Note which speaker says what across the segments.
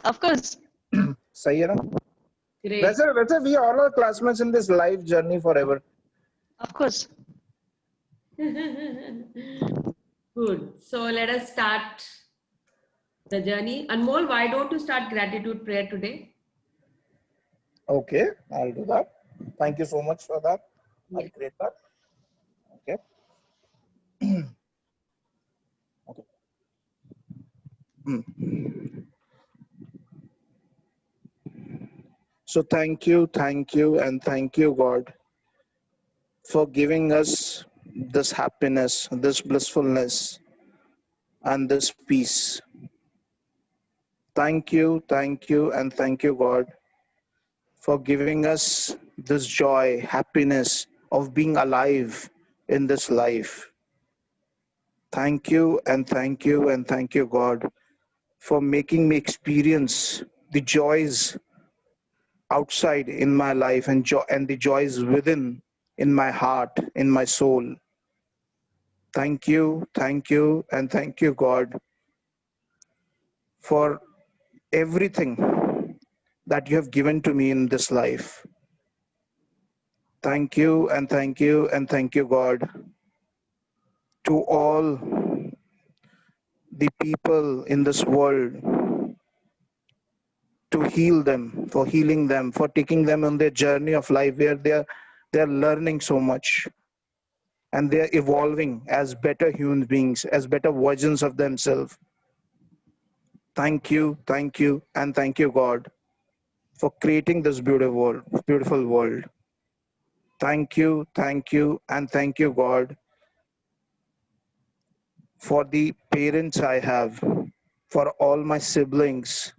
Speaker 1: of course.
Speaker 2: सही है ना?
Speaker 3: Great.
Speaker 2: वैसे we all are classmates in this life journey forever.
Speaker 1: Of course.
Speaker 3: Good. So let us start the journey. Anmol, why don't you start gratitude prayer today?
Speaker 2: Okay, I'll do that. Thank you so much for that. I'll
Speaker 3: Yeah.
Speaker 2: create that. Okay. Okay. So thank you, and thank you, God, for giving us this happiness, this blissfulness, and this peace. Thank you, and thank you, God, for giving us this joy, happiness of being alive in this life. Thank you, and thank you, and thank you, God, for making me experience the joys outside in my life and the joys within in my heart, in my soul. Thank you, and thank you, God, for everything that you have given to me in this life. Thank you, and thank you, and thank you, God, to all the people in this world, to heal them, for healing them, for taking them on their journey of life where they're learning so much and they're evolving as better human beings, as better versions of themselves. Thank you, and thank you, God, for creating this beautiful world. Thank you, and thank you, God, for the parents I have, for all my siblings,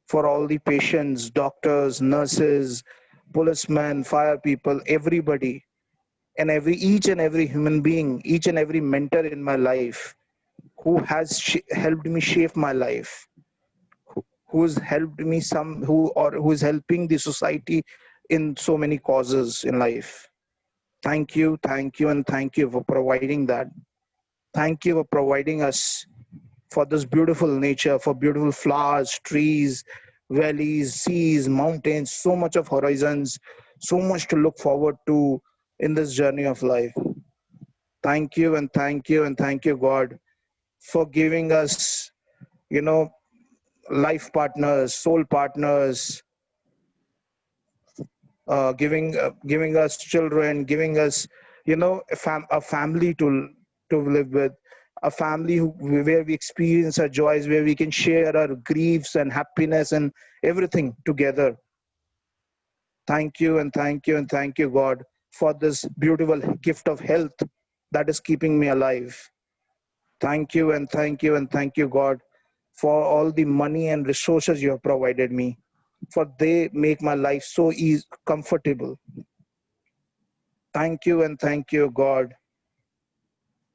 Speaker 2: for all the patients, doctors, nurses, policemen, fire people, everybody, and each and every human being, each and every mentor in my life who has helped me shape my life, who's helped me who's helping the society in so many causes in life. Thank you, and thank you for providing that. Thank you for providing us for this beautiful nature, for beautiful flowers, trees, valleys, seas, mountains, so much of horizons, so much to look forward to in this journey of life. Thank you, and thank you, and thank you, God, for giving us, life partners, soul partners, giving us children, giving us, a family to live with, a family where we experience our joys, where we can share our griefs and happiness and everything together. Thank you, and thank you, and thank you, God, for this beautiful gift of health that is keeping me alive. Thank you, and thank you, and thank you, God, for all the money and resources you have provided me, for they make my life so easy, comfortable. Thank you, and thank you, God,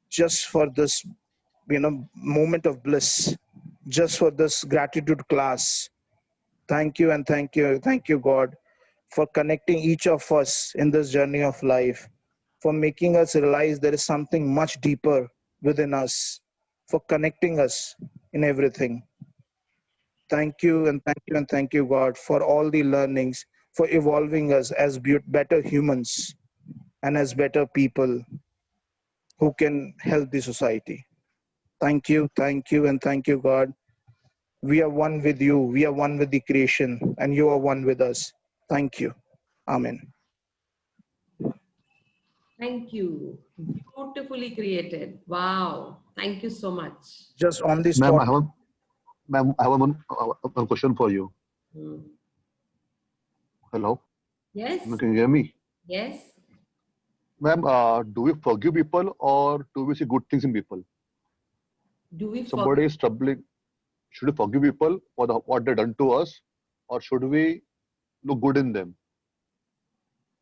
Speaker 2: just for this, moment of bliss, just for this gratitude class. Thank you, and thank you, God, for connecting each of us in this journey of life, for making us realize there is something much deeper within us, for connecting us in everything. Thank you, and thank you, and thank you, God, for all the learnings, for evolving us as better humans and as better people who can help the society. Thank you, and thank you, God. We are one with you. We are one with the creation, and you are one with us. Thank you. Amen.
Speaker 3: Thank you. Beautifully created. Wow. Thank you so much.
Speaker 2: Just on the
Speaker 4: Ma'am,
Speaker 2: spot.
Speaker 4: I have one question for you.
Speaker 3: Hmm.
Speaker 4: Hello?
Speaker 3: Yes.
Speaker 4: Can you hear me?
Speaker 3: Yes.
Speaker 4: Ma'am, do we forgive people or do we see good things in people?
Speaker 3: Do we
Speaker 4: Somebody is troubling. Should we forgive people for what they've done to us, or should we look good in them?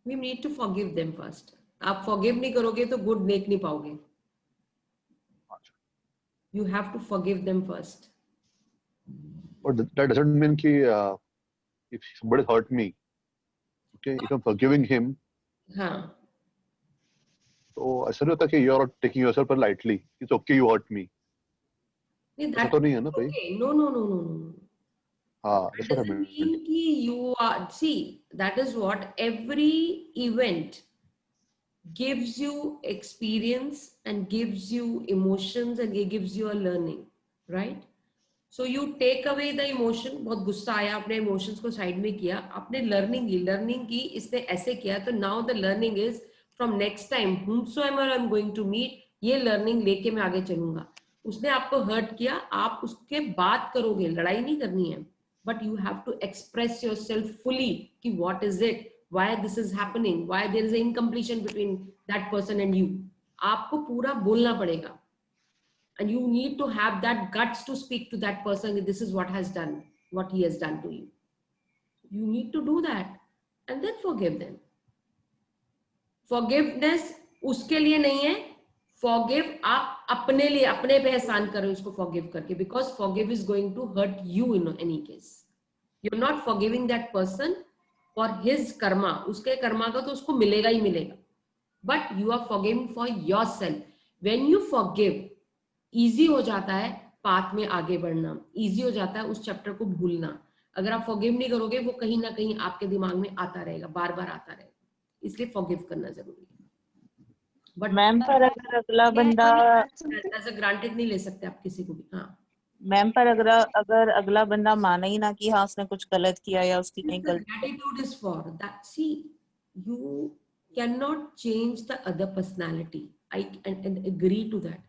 Speaker 3: We need to forgive them first. आप forgive नहीं करोगे तो good make नहीं पाओगे. You have to forgive them first.
Speaker 4: But that doesn't mean that if somebody hurt me, okay, if I'm forgiving him,
Speaker 3: हाँ.
Speaker 4: so ऐसा नहीं होता कि you're taking yourself lightly. It's okay, you hurt me.
Speaker 3: नहीं,
Speaker 4: ऐसा
Speaker 3: that
Speaker 4: तो नहीं है ना भाई?
Speaker 3: okay. No.
Speaker 4: हाँ,
Speaker 3: That
Speaker 4: that's what I
Speaker 3: doesn't
Speaker 4: meant.
Speaker 3: mean कि you are, see, that is what every event gives you experience and gives you emotions and it gives you a learning, right? So you take away the emotion, बहुत गुस्सा आया, अपने emotions को side में किया, आपने learning की, इसने ऐसे किया, तो now the learning is from next time, whomsoever I'm going to meet, ये learning लेके मैं आगे चलूंगा. उसने आपको hurt किया, आप उसके बात करोगे, लड़ाई नहीं करनी है, but you have to express yourself fully कि what is it, why this is happening, why there is an incompletion between that person and you. आपको पूरा बोलना पड़ेगा. And you need to have that guts to speak to that person. This is what he has done to you. You need to do that and then forgive them. Forgiveness उसके लिए नहीं है. Forgive आप अपने लिए, अपने पे एहसान करो उसको forgive करके, because forgive is going to hurt you in any case. You're not forgiving that person for his karma. उसके कर्मा का तो उसको मिलेगा ही मिलेगा. But you are forgiving for yourself. When you forgive, easy हो जाता है पाथ में आगे बढ़ना, इजी हो जाता है उस चैप्टर को भूलना. अगर आप फॉरगिव नहीं करोगे, वो कहीं ना कहीं आपके दिमाग में आता रहेगा, बार बार आता रहेगा. इसलिए फॉरगिव करना जरूरी है. बट
Speaker 5: मैम पर अगर अगला बंदा
Speaker 3: एज अ ग्रांटेड नहीं ले सकते आप किसी को भी. हाँ
Speaker 5: मैम पर अगर अगला बंदा माने ही ना कि हाँ उसने कुछ गलत किया या उसकी कहीं गलती.
Speaker 3: gratitude is for that. See, you cannot change the other personality. I and agree to that.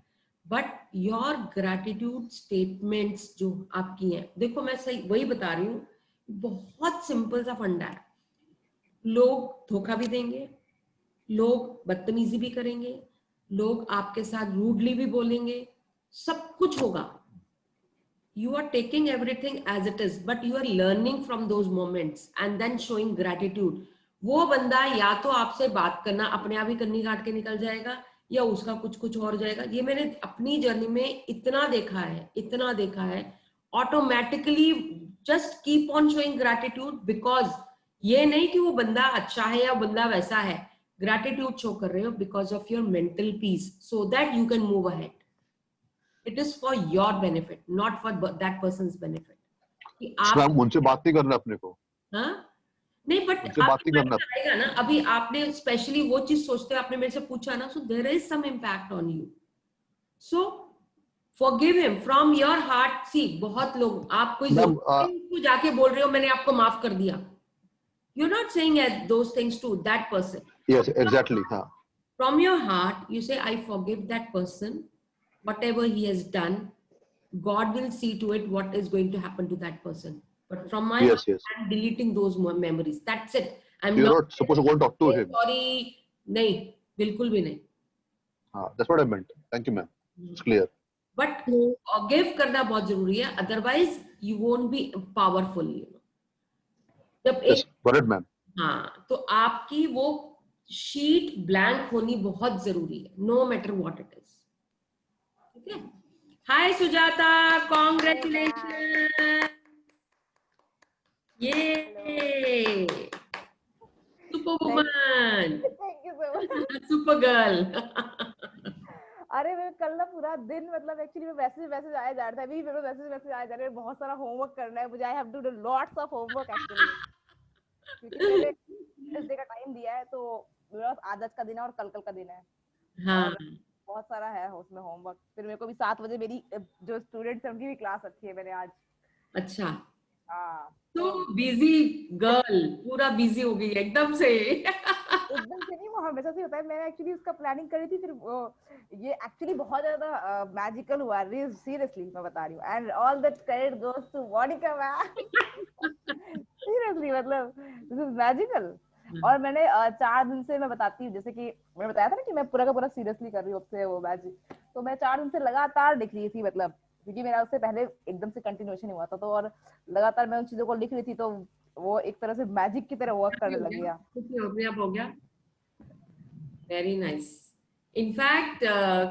Speaker 3: But your gratitude statements जो आपकी हैं, देखो मैं सही वही बता रही हूँ, बहुत सिंपल सा फंडा है. लोग धोखा भी देंगे, लोग बदतमीजी भी करेंगे, लोग आपके साथ रूडली भी बोलेंगे, सब कुछ होगा. You are taking everything as it is, but you are learning from those moments and then showing gratitude. वो बंदा या तो आपसे बात करना अपने आप ही कन्नी काट के निकल जाएगा, या उसका कुछ और जाएगा. ये मैंने अपनी जर्नी में इतना देखा है. Automatically just keep on showing gratitude, because ये नहीं कि वो बंदा अच्छा है या बंदा वैसा है. ग्रैटिट्यूड शो कर रहे हो because of your mental peace, so that you can move ahead. It is for your benefit, not for that person's benefit. कि आप
Speaker 4: उनसे बात नहीं करना अपने को.
Speaker 3: हाँ नहीं, बट
Speaker 4: उनसे बात नहीं करना
Speaker 3: आएगा ना. अभी आपने स्पेशली वो चीज सोचते हैं, आपने मेरे से पूछा ना, so there is some impact on you. So forgive him from your heart. See, बहुत लोग आप कोई को जाके बोल रहे हो मैंने आपको माफ कर दिया. You're not saying those things to that person.
Speaker 4: Yes, exactly. हाँ.
Speaker 3: From your heart, you say, I forgive that person. Whatever he has done, God will see to it what is going to happen to that person. But from my heart, I'm deleting those memories. That's it.
Speaker 4: You're not supposed to go and talk to him.
Speaker 3: Sorry, nahi, bilkul bhi nahi.
Speaker 4: That's what I meant. Thank you, ma'am. It's clear.
Speaker 3: But forgive करना बहुत जरूरी है. Otherwise, you won't be powerful. You know. जब
Speaker 4: yes, got it, ma'am.
Speaker 3: हाँ, तो आपकी वो sheet blank होनी बहुत जरूरी है. No matter what it is. Okay. Hi Sujata, congratulations. Yay. Superwoman.
Speaker 6: Thank you so much.
Speaker 3: Super girl.
Speaker 6: अरे मैं कल ना पूरा दिन मतलब एक्चुअली मैसेज आया जा रहा था, अभी मेरे को मैसेज आया जा रहा है, बहुत सारा होमवर्क करना है मुझे. I have to do lots of homework actually, क्योंकि मैंने इस डे का टाइम दिया है, तो मेरा आज का दिन है और कल का दिन है.
Speaker 3: हाँ,
Speaker 6: बहुत सारा है उसमें होमवर्क. फिर मेरे को भी 7 बजे मेरी जो स्टूडेंट्स हैं उनकी भी क्लास रखी है मैंने आज.
Speaker 3: अच्छा.
Speaker 6: हाँ,
Speaker 3: तो बिजी गर्ल, पूरा बिजी हो गई एकदम से.
Speaker 6: एकदम से नहीं, वो हमेशा से होता है. मैंने एक्चुअली उसका प्लानिंग करी थी, फिर ये एक्चुअली बहुत ज्यादा मैजिकल हुआ. सीरियसली मैं बता रही हूँ, and all that credit goes to Monica ma'am. Seriously मतलब दिस इज मैजिकल. और मैंने 4 दिन से मैं बताती हूँ, जैसे कि मैंने बताया था ना कि मैं पूरा का पूरा सीरियसली कर रही हूँ उससे वो मैजिक. तो मैं 4 दिन से लगातार लिख रही थी, मतलब क्योंकि मेरा उससे पहले एकदम से कंटिन्यूएशन हुआ था, तो और लगातार मैं उन चीजों को लिख रही थी, तो वो एक तरह से मैजिक की तरह वर्क करने लग गया.
Speaker 3: हो गया. Very nice. In fact,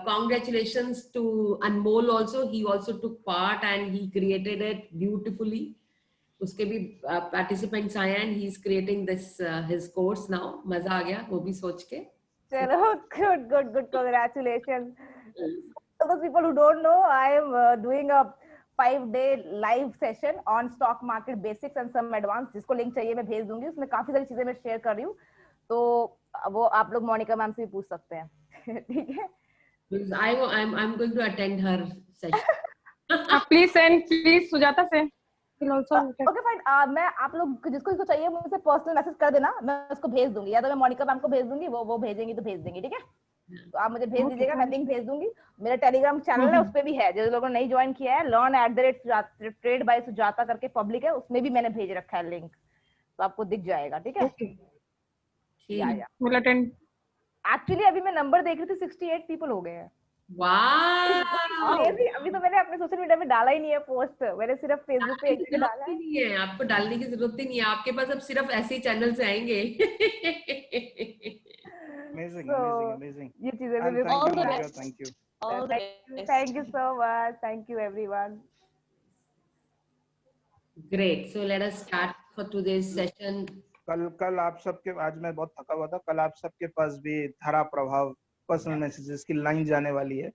Speaker 3: congratulations to Anmol also. He also took part and he created it beautifully. उसके भी participants आए and he is creating this his course now. मजा आ गया वो भी सोच के.
Speaker 6: चलो, good, congratulations. For those people who don't know, I am doing a 5-day live session on stock market basics and some advanced. जिसको link चाहिए मैं भेज दूंगी. उसमें काफी सारी चीजें मैं शेयर कर रही हूँ. तो वो आप लोग मोनिका मैम से भी पूछ सकते हैं. ठीक है?
Speaker 3: Because I'm going to attend her session.
Speaker 7: please Sujata से.
Speaker 6: Okay fine. मैं आप लोग जिसको जिसको चाहिए मुझे पर्सनल मैसेज कर देना. मैं उसको भेज दूंगी, या तो मैं मोनिका मैम को भेज दूंगी, वो भेजेंगी तो भेज देंगी. ठीक है? तो आप मुझे भेज दीजिएगा, मैं लिंक भेज दूंगी. मेरा टेलीग्राम चैनल है, उस पे भी है. जो लोगों ने नहीं ज्वाइन किया है, learn@trade by सुजाता करके पब्लिक है, उसमें भी मैंने भेज रखा है लिंक, तो आपको दिख जाएगा. ठीक है? एक्चुअली अभी मैं नंबर देख रही थी, 68 पीपल हो गए हैं.
Speaker 3: वाह,
Speaker 6: अभी तो मैंने अपने सोशल मीडिया में डाला ही नहीं है पोस्ट. मैंने सिर्फ फेसबुक पे एक डाला है.
Speaker 3: नहीं है, आपको डालने की जरूरत ही नहीं है. आपके पास अब सिर्फ ऐसे ही चैनल से आएंगे.
Speaker 2: Amazing,
Speaker 6: So,
Speaker 2: amazing.
Speaker 6: ये चीजें
Speaker 2: And
Speaker 6: भी
Speaker 2: thank
Speaker 1: All
Speaker 2: you,
Speaker 1: the
Speaker 2: Monica,
Speaker 1: best.
Speaker 2: thank you.
Speaker 1: All the best.
Speaker 6: Thank you so much. Thank you everyone.
Speaker 3: Great. So let us start for today's session.
Speaker 2: कल आप सबके, आज मैं बहुत थका हुआ था, कल आप सबके पास भी धारा प्रभाव पर्सनल मैसेजेस की लाइन जाने वाली है,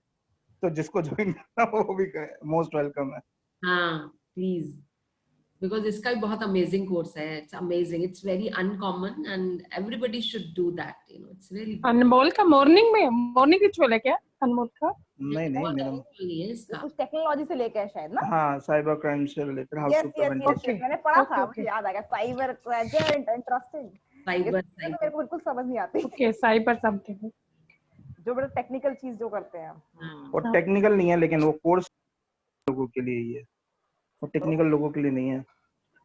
Speaker 2: तो जिसको ज्वाइन करना वो भी मोस्ट वेलकम है.
Speaker 3: हाँ, प्लीज, बिकॉज इसका भी बहुत अमेजिंग कोर्स है. It's amazing, it's very uncommon and everybody should do that. You know, it's very
Speaker 7: Anmol का मॉर्निंग रिचुअल है क्या अनमोल का?
Speaker 2: नहीं मैडम,
Speaker 3: है इसका.
Speaker 6: कुछ टेक्नोलॉजी से लेके है शायद ना.
Speaker 2: हाँ, साइबर क्राइम से related, how
Speaker 6: yes
Speaker 2: to
Speaker 6: yes
Speaker 2: prevent
Speaker 6: yes.
Speaker 2: It.
Speaker 6: मैंने पढ़ा था,
Speaker 7: Okay.
Speaker 6: मुझे याद आ गया. Cyber agent, interesting.
Speaker 3: साइबर
Speaker 6: मेरे को बिल्कुल समझ नहीं आती.
Speaker 7: Okay, cyber something.
Speaker 6: जो बड़ा टेक्निकल चीज जो करते हैं.
Speaker 2: वो टेक्निकल नहीं है, लेकिन वो कोर्स लोगों के लिए ही है, वो टेक्निकल लोगों के लिए नहीं है.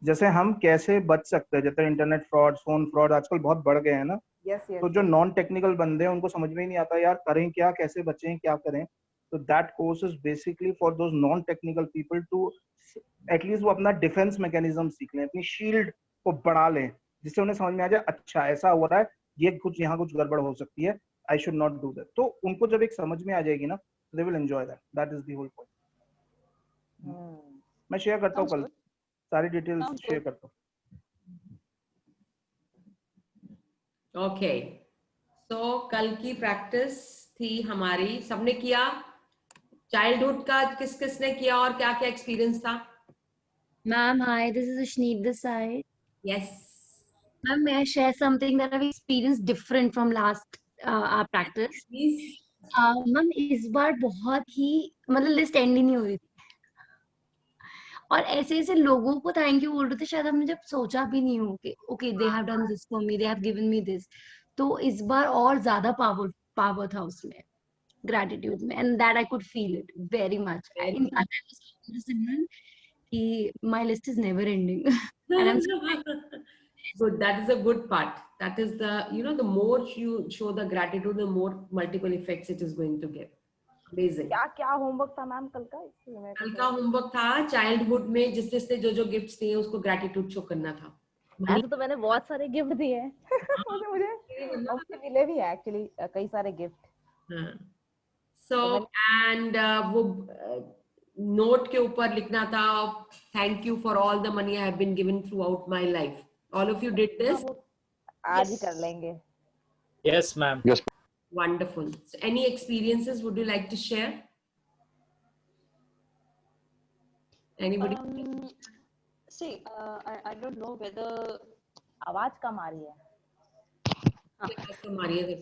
Speaker 2: जैसे हम कैसे बच सकते हैं, जैसे इंटरनेट फ्रॉड, फोन फ्रॉड आजकल बहुत बढ़ गए हैं ना.
Speaker 6: Yes yes.
Speaker 2: तो जो नॉन टेक्निकल बंदे हैं उनको समझ में ही नहीं आता यार करें क्या, कैसे बचें, क्या करें. तो that course is basically for those non technical people to at least वो अपना डिफेंस मैकेनिज्म सीख लें, अपनी शील्ड को बढ़ा लें, जिससे उन्हें समझ में आ जाए अच्छा ऐसा हो रहा है, ये कुछ यहाँ कुछ गड़बड़ हो सकती है, I should not do that. तो उनको जब एक समझ में आ जाएगी ना, they will enjoy that. That is the whole point. मैं शेयर करता हूँ, कल सारी डिटेल्स शेयर करता हूँ.
Speaker 3: ओके. सो कल की प्रैक्टिस थी हमारी, सबने किया. चाइल्डहुड का किस किसने किया और क्या क्या एक्सपीरियंस था?
Speaker 8: Ma'am, hi, this is Ashneet this side.
Speaker 3: Yes.
Speaker 8: Ma'am, may I share something that I've experienced different from last our practice?
Speaker 3: Please.
Speaker 8: Ma'am, इस बार बहुत ही मतलब लिस्ट एंड ही नहीं हो रही थी, और ऐसे ऐसे लोगों को थैंक यू बोल रहे थे, शायद हमने जब सोचा भी नहीं हो कि okay they have done this for me, they have given me this. तो इस बार और ज्यादा पावर था उसमें, ग्रेटिट्यूड में, and that I could feel it very much. In fact I was talking to Simran कि my list is never ending. And I'm
Speaker 3: Good. That is a good part. That is the, you know, the more you show the gratitude, the more multiple effects it is going to give. Amazing.
Speaker 6: क्या क्या homework था ma'am कल का?
Speaker 3: कल का homework था childhood में जिस जिसने जो जो गिफ्ट्स दिए उसको ग्रेटिट्यूड शो करना था.
Speaker 6: ऐसे तो मैंने बहुत सारे गिफ्ट दिए हैं. मुझे मिले भी है एक्चुअली कई सारे गिफ्ट.
Speaker 3: So and वो नोट के ऊपर लिखना था, thank you for all the money I have been given throughout my life. All of you did this?
Speaker 6: आज ही कर लेंगे.
Speaker 9: Yes, ma'am.
Speaker 4: Yes.
Speaker 3: Wonderful. So any experiences would you like to share? Anybody?
Speaker 1: See, I don't know whether.
Speaker 6: आवाज कम आ रही है.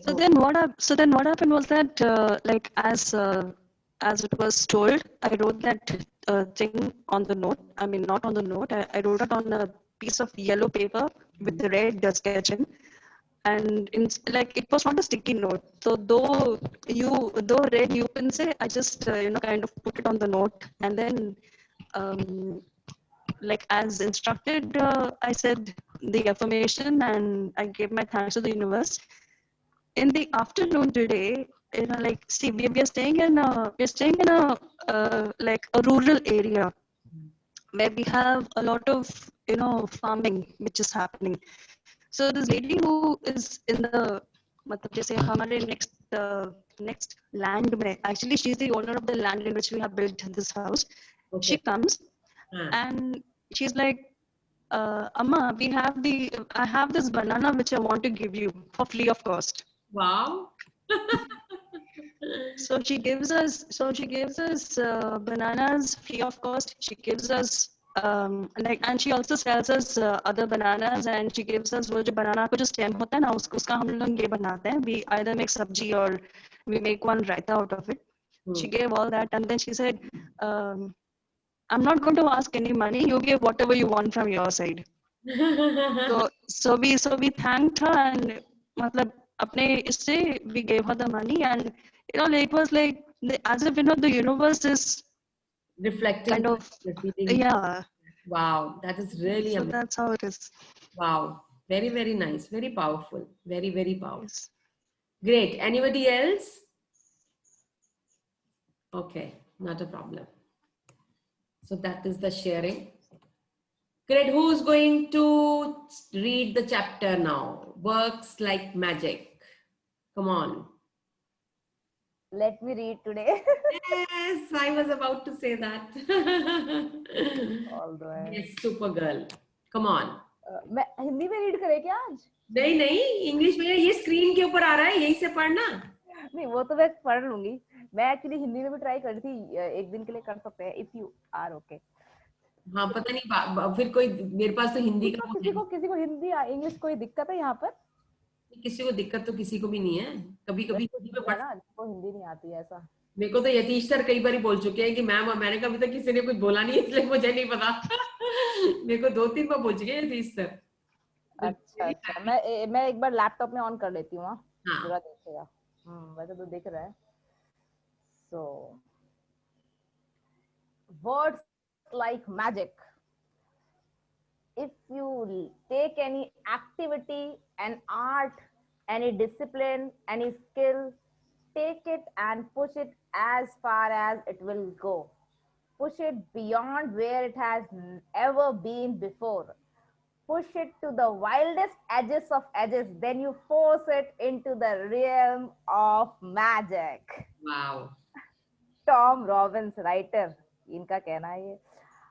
Speaker 1: So then what happened was that like as it was told, I wrote that thing on the note. I mean, not on the note. I wrote it on a piece of yellow paper with the red sketching, and like it was not a sticky note. So though red you can say, I just kind of put it on the note, and then like as instructed, I said the affirmation and I gave my thanks to the universe. In the afternoon today, like see, we are staying in a like a rural area where we have a lot of farming which is happening. So this lady who is in the मतलब जैसे हमारे next land में, actually she's the owner of the land in which we have built this house. Okay. She comes and she's like, Amma, I have this banana which I want to give you for free of cost.
Speaker 3: Wow.
Speaker 1: So she gives us bananas free of cost. She gives us and she also sells us other bananas, and she gives us वो जो banana को जो stem होता है ना उसका हम लोग ये बनाते हैं. We either make sabji or we make one raita out of it. She gave all that, and then she said, I'm not going to ask any money. You give whatever you want from your side. So we thanked her, and मतलब अपने इससे we gave her the money, and it was like as if the universe is
Speaker 3: Reflecting,
Speaker 1: kind of
Speaker 3: repeating.
Speaker 1: yeah.
Speaker 3: Wow, that is really
Speaker 1: So
Speaker 3: amazing.
Speaker 1: that's how it is.
Speaker 3: Wow, very, very nice, very powerful, very, very powerful.
Speaker 1: Yes.
Speaker 3: Great. Anybody else? Okay, not a problem. So that is the sharing. Great. Who's going to read the chapter now? Works like magic. Come on.
Speaker 6: Let me read today.
Speaker 3: Yes, I was about to say that.
Speaker 6: Although I...
Speaker 3: Yes, super girl. Come on.
Speaker 6: मैं हिंदी में read करे क्या आज?
Speaker 3: नहीं नहीं, English में. ये screen के ऊपर आ रहा है, यही से पढ़ना.
Speaker 6: नहीं वो तो मैं पढ़ लूंगी. मैं एक्चुअली हिंदी में भी ट्राई कर रही थी, एक दिन के लिए कर सकते हैं इफ यू आर ओके.
Speaker 3: हाँ पता नहीं फिर कोई मेरे पास तो हिंदी का
Speaker 6: किसी को हिंदी इंग्लिश कोई दिक्कत है यहाँ पर?
Speaker 3: किसी को दिक्कत तो किसी को भी नहीं है. कभी कभी
Speaker 6: को हिंदी नहीं आती है ऐसा.
Speaker 3: मेरे को तो यतीश सर कई बार बोल चुके हैं कि मैम मैंने कभी तक किसी ने कुछ बोला नहीं इसलिए मुझे नहीं पता. मेरे को 2-3 बार बोल चुके हैं यतीश सर.
Speaker 6: अच्छा मैं एक बार लैपटॉप में ऑन कर लेती हूँ. पूरा देखेगा. वैसे तो दिख रहा है. So words like magic. If you take any activity, an art, any discipline, any skill, take it and push it as far as it will go. Push it beyond where it has ever been before. Push it to the wildest edges of edges. Then you force it into the realm of magic.
Speaker 3: Wow.
Speaker 6: Tom Robbins, writer. इनका कहना है ये.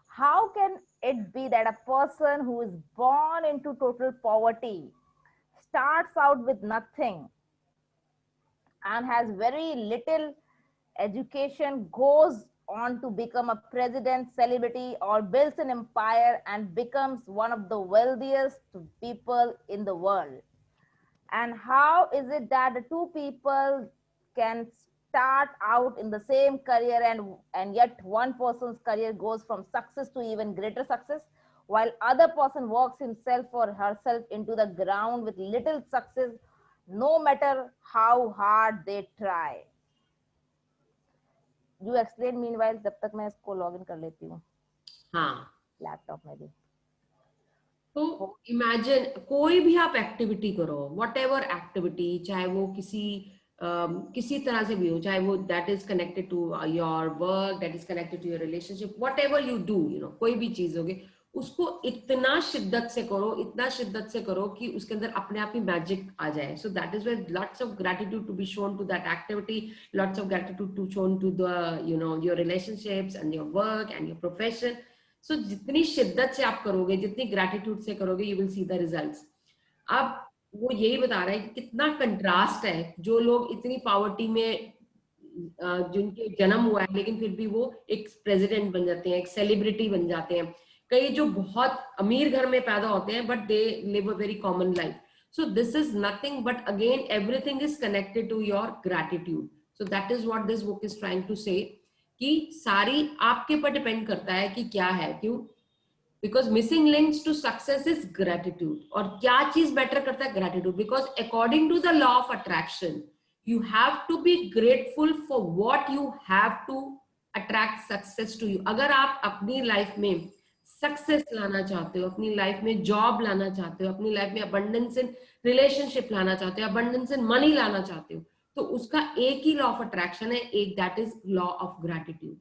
Speaker 6: How can it be that a person who is born into total poverty starts out with nothing and has very little education, goes on to become a president, celebrity, or builds an empire and becomes one of the wealthiest people in the world? And how is it that the two people can start out in the same career and yet one person's career goes from success to even greater success, while other person works himself or herself into the ground with little success, no matter how hard they try? You explain meanwhile, जब तक मैं इसको log in कर लेती हूँ.
Speaker 3: हाँ.
Speaker 6: Laptop में भी.
Speaker 3: तो इमेजिन कोई भी आप एक्टिविटी करो, व्हाटएवर एक्टिविटी, चाहे वो किसी तरह से भी हो, चाहे वो that is connected to your work, that is connected to your relationship, whatever you do, कोई भी चीज होगी, उसको इतना शिद्दत से करो कि उसके अंदर अपने आप ही मैजिक आ जाए. So that is where lots of gratitude to be shown to that activity, lots of gratitude to shown to the your relationships and your work and your profession. So जितनी शिद्दत से आप करोगे, जितनी ग्रैटिट्यूड से करोगे, you will see the results. अब वो यही बता रहा है कि कितना कंट्रास्ट है. जो लोग इतनी पॉवर्टी में जिनके जन्म हुआ है लेकिन फिर भी वो एक प्रेसिडेंट बन जाते हैं, एक सेलिब्रिटी बन जाते हैं. कई जो बहुत अमीर घर में पैदा होते हैं but they live a very common life. So this is nothing but again everything is connected to your gratitude. So that is what this book is trying to say, कि सारी आपके पर डिपेंड करता है कि क्या है. क्यों? Because missing links to success is gratitude. और क्या चीज बेटर करता है? Gratitude. Because according to the law of attraction you have to be grateful for what you have to attract success to you. अगर आप अपनी लाइफ में success लाना चाहते हो, अपनी लाइफ में जॉब लाना चाहते हो, अपनी लाइफ में अबंडेंस इन रिलेशनशिप लाना चाहते हो, अबंडेंस इन मनी लाना चाहते हो, तो उसका एक ही लॉ ऑफ अट्रैक्शन है, एक that is law of gratitude.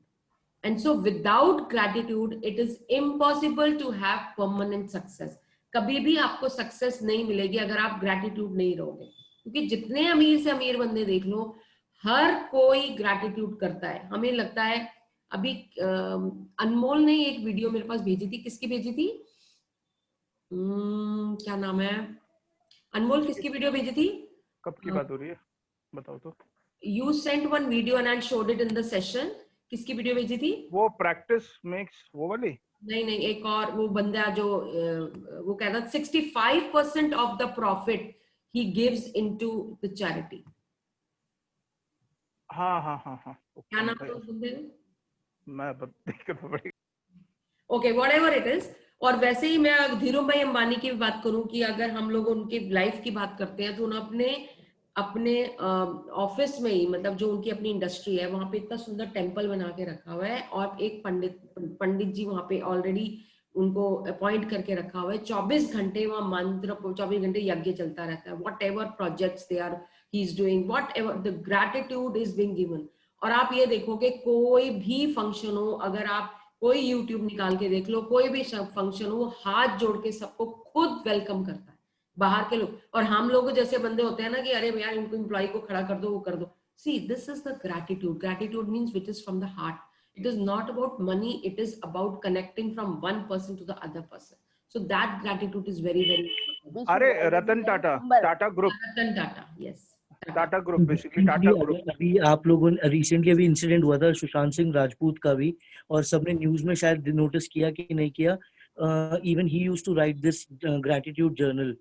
Speaker 3: And so without gratitude, it is impossible to have permanent success. कभी भी आपको सक्सेस नहीं मिलेगी अगर आप ग्रैटिट्यूड नहीं रहोगे. क्योंकि जितने अमीर से अमीर बंदे देख लो, हर कोई ग्रैटिट्यूड करता है. हमें लगता है, अभी अनमोल ने एक वीडियो मेरे पास भेजी थी. किसकी भेजी थी? क्या नाम है? अनमोल किसकी वीडियो भेजी थी?
Speaker 10: कब की बात हो रही है बताओ तो.
Speaker 3: You sent one video and I showed it in the session. किसकी वीडियो भेजी थी?
Speaker 2: वो प्रैक्टिस मेक्स वो वाली?
Speaker 3: नहीं, एक और वो बंदा जो वो कहता 65% of the profit he gives into the charity.
Speaker 2: हाँ.
Speaker 3: क्या नाम है उस बंदे का?
Speaker 2: मैं देखकर पड़ी.
Speaker 3: Okay, whatever it is. और वैसे ही मैं धीरू भाई अंबानी की बात करूं कि अगर हम लोग उनके लाइफ की बात करते हैं तो उन्होंने अपने ऑफिस में ही, मतलब जो उनकी अपनी इंडस्ट्री है वहां पे इतना सुंदर टेम्पल बना के रखा हुआ है और एक पंडित जी वहां पे ऑलरेडी उनको अपॉइंट करके रखा हुआ है. 24 घंटे वहां मंत्र, 24 घंटे यज्ञ चलता रहता है. Whatever projects they are he is doing, whatever the gratitude is being given. और आप ये देखोगे कोई भी फंक्शन हो, अगर आप कोई यूट्यूब निकाल के देख लो, कोई भी फंक्शन हो, वो हाथ जोड़ के सबको खुद वेलकम करता है, बाहर के लोग. और हम लोग जैसे बंदे होते हैं ना कि अरे यार इनको एम्प्लॉय को खड़ा कर दो, वो कर दो. See, this is the gratitude. Gratitude means which is from the heart. It is not about money, it is about connecting from one person to the other person. So that gratitude is very, very important.
Speaker 2: अरे Ratan Tata group.
Speaker 3: Ratan Tata, yes.
Speaker 2: Tata group, basically Tata group.
Speaker 10: अभी आप लोगों ने recently अभी incident हुआ था सुशांत सिंह राजपूत का भी, और सबने न्यूज में शायद नोटिस किया कि नहीं किया. Even he used to write this gratitude journal.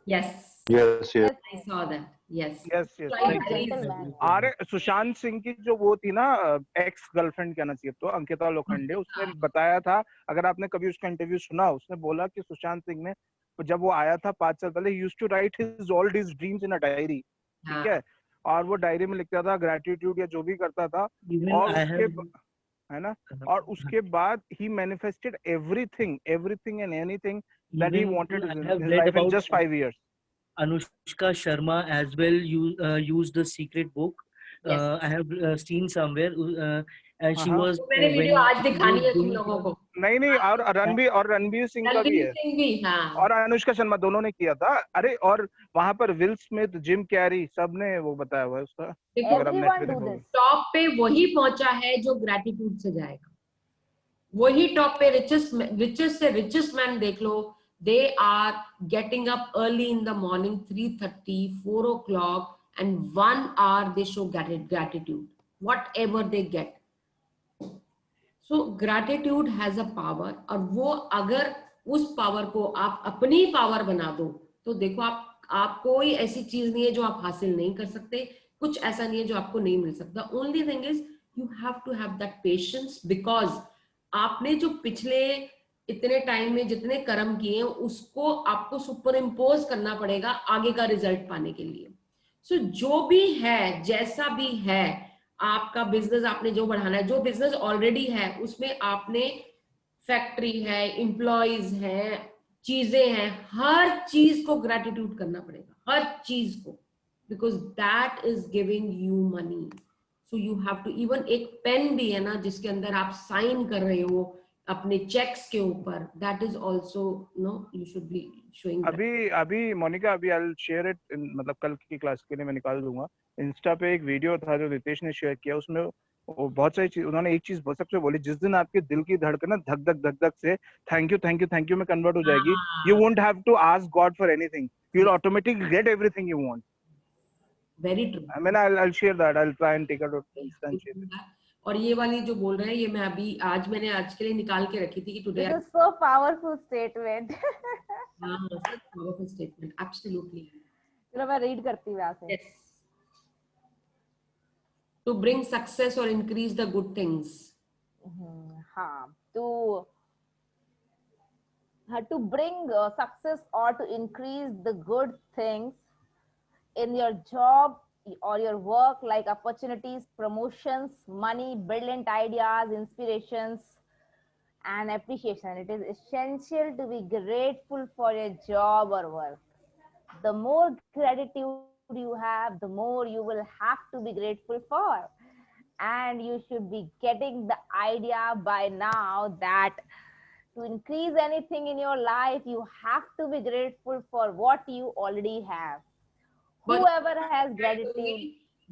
Speaker 3: Yes.
Speaker 4: Yes.
Speaker 3: I saw that. Yes.
Speaker 2: अरे सुशांत सिंह की जो वो थी ना एक्स गर्लफ्रेंड कहना चाहिए तो, अंकिता लोखंडे, उसने बताया था, अगर आपने कभी उसका इंटरव्यू सुना, उसने बोला कि सुशांत सिंह ने जब वो आया था 5 साल पहले, he used to write his all his dreams in a diary. ठीक है, और वो डायरी में लिखता था ग्रेटिट्यूड या जो भी करता था. और उसके है ना, और उसके बाद he manifested everything and anything that he wanted in his life in just 5 years.
Speaker 10: Anushka Sharma as well used the secret book. I have seen somewhere and she was
Speaker 3: मैंने वीडियो आज दिखानी है तुम लोगों को.
Speaker 2: नहीं और रणबीर सिंह का भी है. हाँ. और अनुष्का शर्मा दोनों ने किया था. अरे और वहां पर विल स्मिथ, जिम कैरी, सबने वो बताया हुआ है उसका.
Speaker 3: टॉप पे वही पहुंचा है जो ग्रेटिट्यूड से जाएगा. वही टॉप पे रिचेस्ट से रिचेस्ट मैन देख लो. They are getting up early in the morning, 3:30, 4 o'clock, and 1 hour they show gratitude, whatever they get. So gratitude has a power, और वो अगर उस पावर को आप अपनी पावर बना दो तो देखो आप कोई ऐसी चीज नहीं है जो आप हासिल नहीं कर सकते, कुछ ऐसा नहीं है जो आपको नहीं मिल सकता. Only thing is you have to have that patience, because आपने जो पिछले इतने टाइम में जितने कर्म किए उसको आपको सुपर इम्पोज करना पड़ेगा आगे का रिजल्ट पाने के लिए. सो जो भी है, जैसा भी है, आपका बिजनेस आपने जो बढ़ाना है, जो बिजनेस ऑलरेडी है उसमें आपने फैक्ट्री है, एम्प्लॉइज हैं, चीजें हैं, हर चीज को ग्रेटिट्यूड करना पड़ेगा, हर चीज को, because that is giving you money. So you have to, even एक पेन भी है ना जिसके अंदर आप साइन कर रहे हो अपने चेक्स के ऊपर, that is also, no, you should be showing that.
Speaker 2: अभी मोनिका, अभी I'll share it, मतलब कल की क्लास के लिए मैं निकाल दूंगा. इंस्टा पे एक वीडियो था जो रितेश ने शेयर किया, उसमें वो बहुत सारी चीज, उन्होंने एक चीज बहुत सबसे बोली, जिस दिन आपके दिल की धड़कन ना धक धक से थैंक यू में कन्वर्ट हो जाएगी, you won't have to ask God for anything, you'll automatically get everything you want.
Speaker 3: Very true.
Speaker 2: I mean, I'll share that, I'll try and take it out.
Speaker 3: और ये वाली जो बोल रहे हैं, ये मैं अभी आज के लिए निकाल के रखी थी कि today.
Speaker 6: This is so powerful statement.
Speaker 3: हाँ, such powerful statement, absolutely.
Speaker 6: चलो मैं रीड करती हूँ यहाँ से.
Speaker 3: Yes. To bring success or increase the good things.
Speaker 6: हाँ, to bring success or to increase the good things in your job or your work, like opportunities, promotions, money, brilliant ideas, inspirations, and appreciation. It is essential to be grateful for your job or work. The more gratitude you have, the more you will have to be grateful for. And you should be getting the idea by now that to increase anything in your life, you have to be grateful for what you already have. Whoever has gratitude.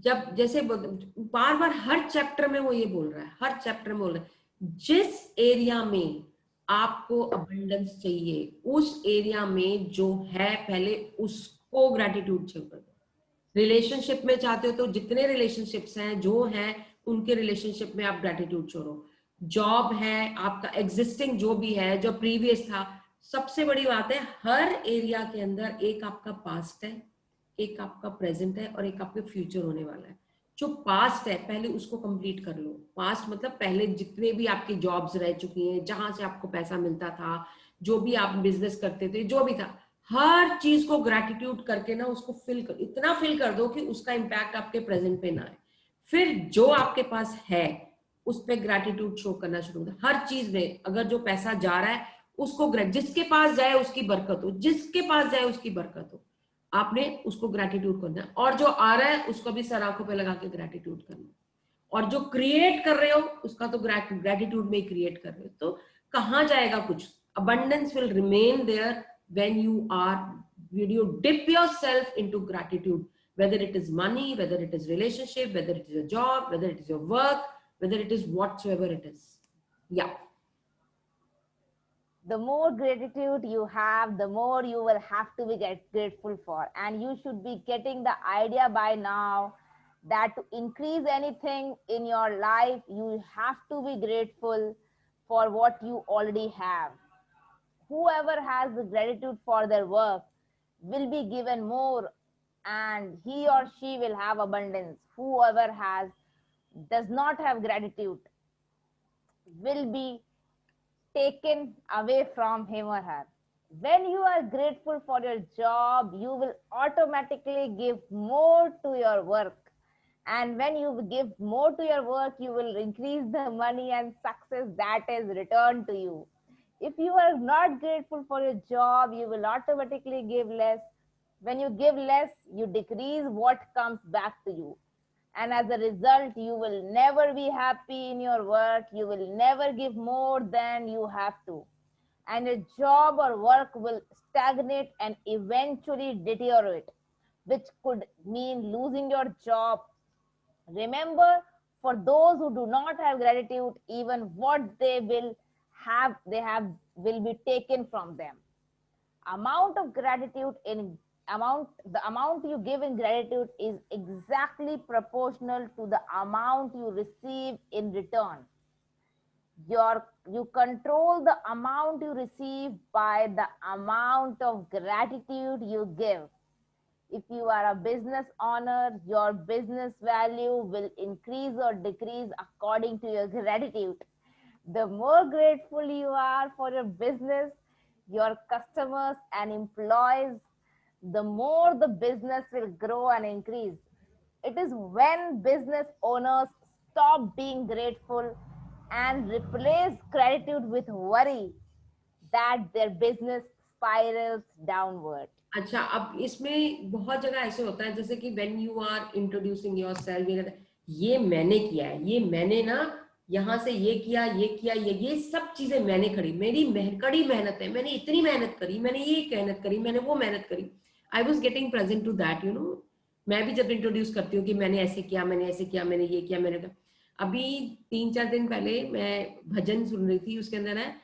Speaker 3: जब जैसे बार हर chapter में वो ये बोल रहा है, हर chapter में बोल रहा है, जिस एरिया में आपको अबंडेंस चाहिए, उस एरिया में जो है पहले उसको ग्रेटिट्यूड से कर दो. रिलेशनशिप में चाहते हो तो जितने रिलेशनशिप्स हैं जो हैं उनके रिलेशनशिप में आप ग्रेटिट्यूड छोड़ो। जॉब है आपका एग्जिस्टिंग जो भी है, जो प्रीवियस था, सबसे बड़ी बात है हर एरिया के अंदर एक आपका पास्ट है, एक आपका प्रेजेंट है और एक आपका फ्यूचर होने वाला है। जो पास्ट है पहले उसको कंप्लीट कर लो। पास्ट मतलब पहले जितने भी आपकी जॉब्स रह चुकी हैं, जहां से आपको पैसा मिलता था, जो भी आप बिजनेस करते थे, जो भी था, हर चीज को ग्रेटिट्यूड करके ना उसको फिल कर, इतना फिल कर दो कि उसका इम्पैक्ट आपके प्रेजेंट पे ना आए। फिर जो आपके पास है उस पर ग्रेटिट्यूड शो करना शुरू कर। हर चीज में अगर जो पैसा जा रहा है उसको जिसके पास जाए उसकी बरकत हो, जिसके पास जाए उसकी बरकत हो, आपने उसको ग्रेटिट्यूड करना है। और जो आ रहा है उसको भी सर आंखों पे लगा के ग्रेटिट्यूड करना। और जो क्रिएट कर रहे हो उसका तो ग्रेटिट्यूड में ही क्रिएट कर रहे हो। तो कहाँ जाएगा कुछ? abundance will remain there when you dip yourself into gratitude, whether it is money, whether it is relationship, whether it is a job, whether it is your work, whether it is whatsoever it is. Yeah.
Speaker 6: The more gratitude you have, the more you will have to be grateful for. And you should be getting the idea by now that to increase anything in your life, you have to be grateful for what you already have. Whoever has the gratitude for their work will be given more, and he or she will have abundance. Whoever does not have gratitude will be taken away from him or her. When you are grateful for your job, you will automatically give more to your work. And when you give more to your work, you will increase the money and success that is returned to you. If you are not grateful for your job, you will automatically give less. When you give less, you decrease what comes back to you. And as a result, you will never be happy in your work. You will never give more than you have to. And your job or work will stagnate and eventually deteriorate, which could mean losing your job. Remember, for those who do not have gratitude, even what they will be taken from them. Amount of gratitude the amount you give in gratitude is exactly proportional to the amount you receive in return. You control the amount you receive by the amount of gratitude you give. If you are a business owner, your business value will increase or decrease according to your gratitude. The more grateful you are for your business, your customers and employees, the more the business will grow and increase. It is when business owners stop being grateful and replace gratitude with worry that their business spirals downward.
Speaker 3: अच्छा, अब इसमें बहुत जगह ऐसे होता है जैसे कि when you are introducing yourself, ये मैंने किया है, ये मैंने ना यहाँ से ये किया, ये सब चीजें मैंने करी, मेरी कड़ी मेहनत है, मैंने इतनी मेहनत करी, मैंने ये मेहनत करी, मैंने वो मेहनत करी. I was getting present to that, मैं भी जब इंट्रोड्यूस करती हूँ कि मैंने ऐसे किया, मैंने ऐसे किया, मैंने ये किया, मैंने अभी 3-4 दिन पहले मैं भजन सुन रही थी, उसके अंदर है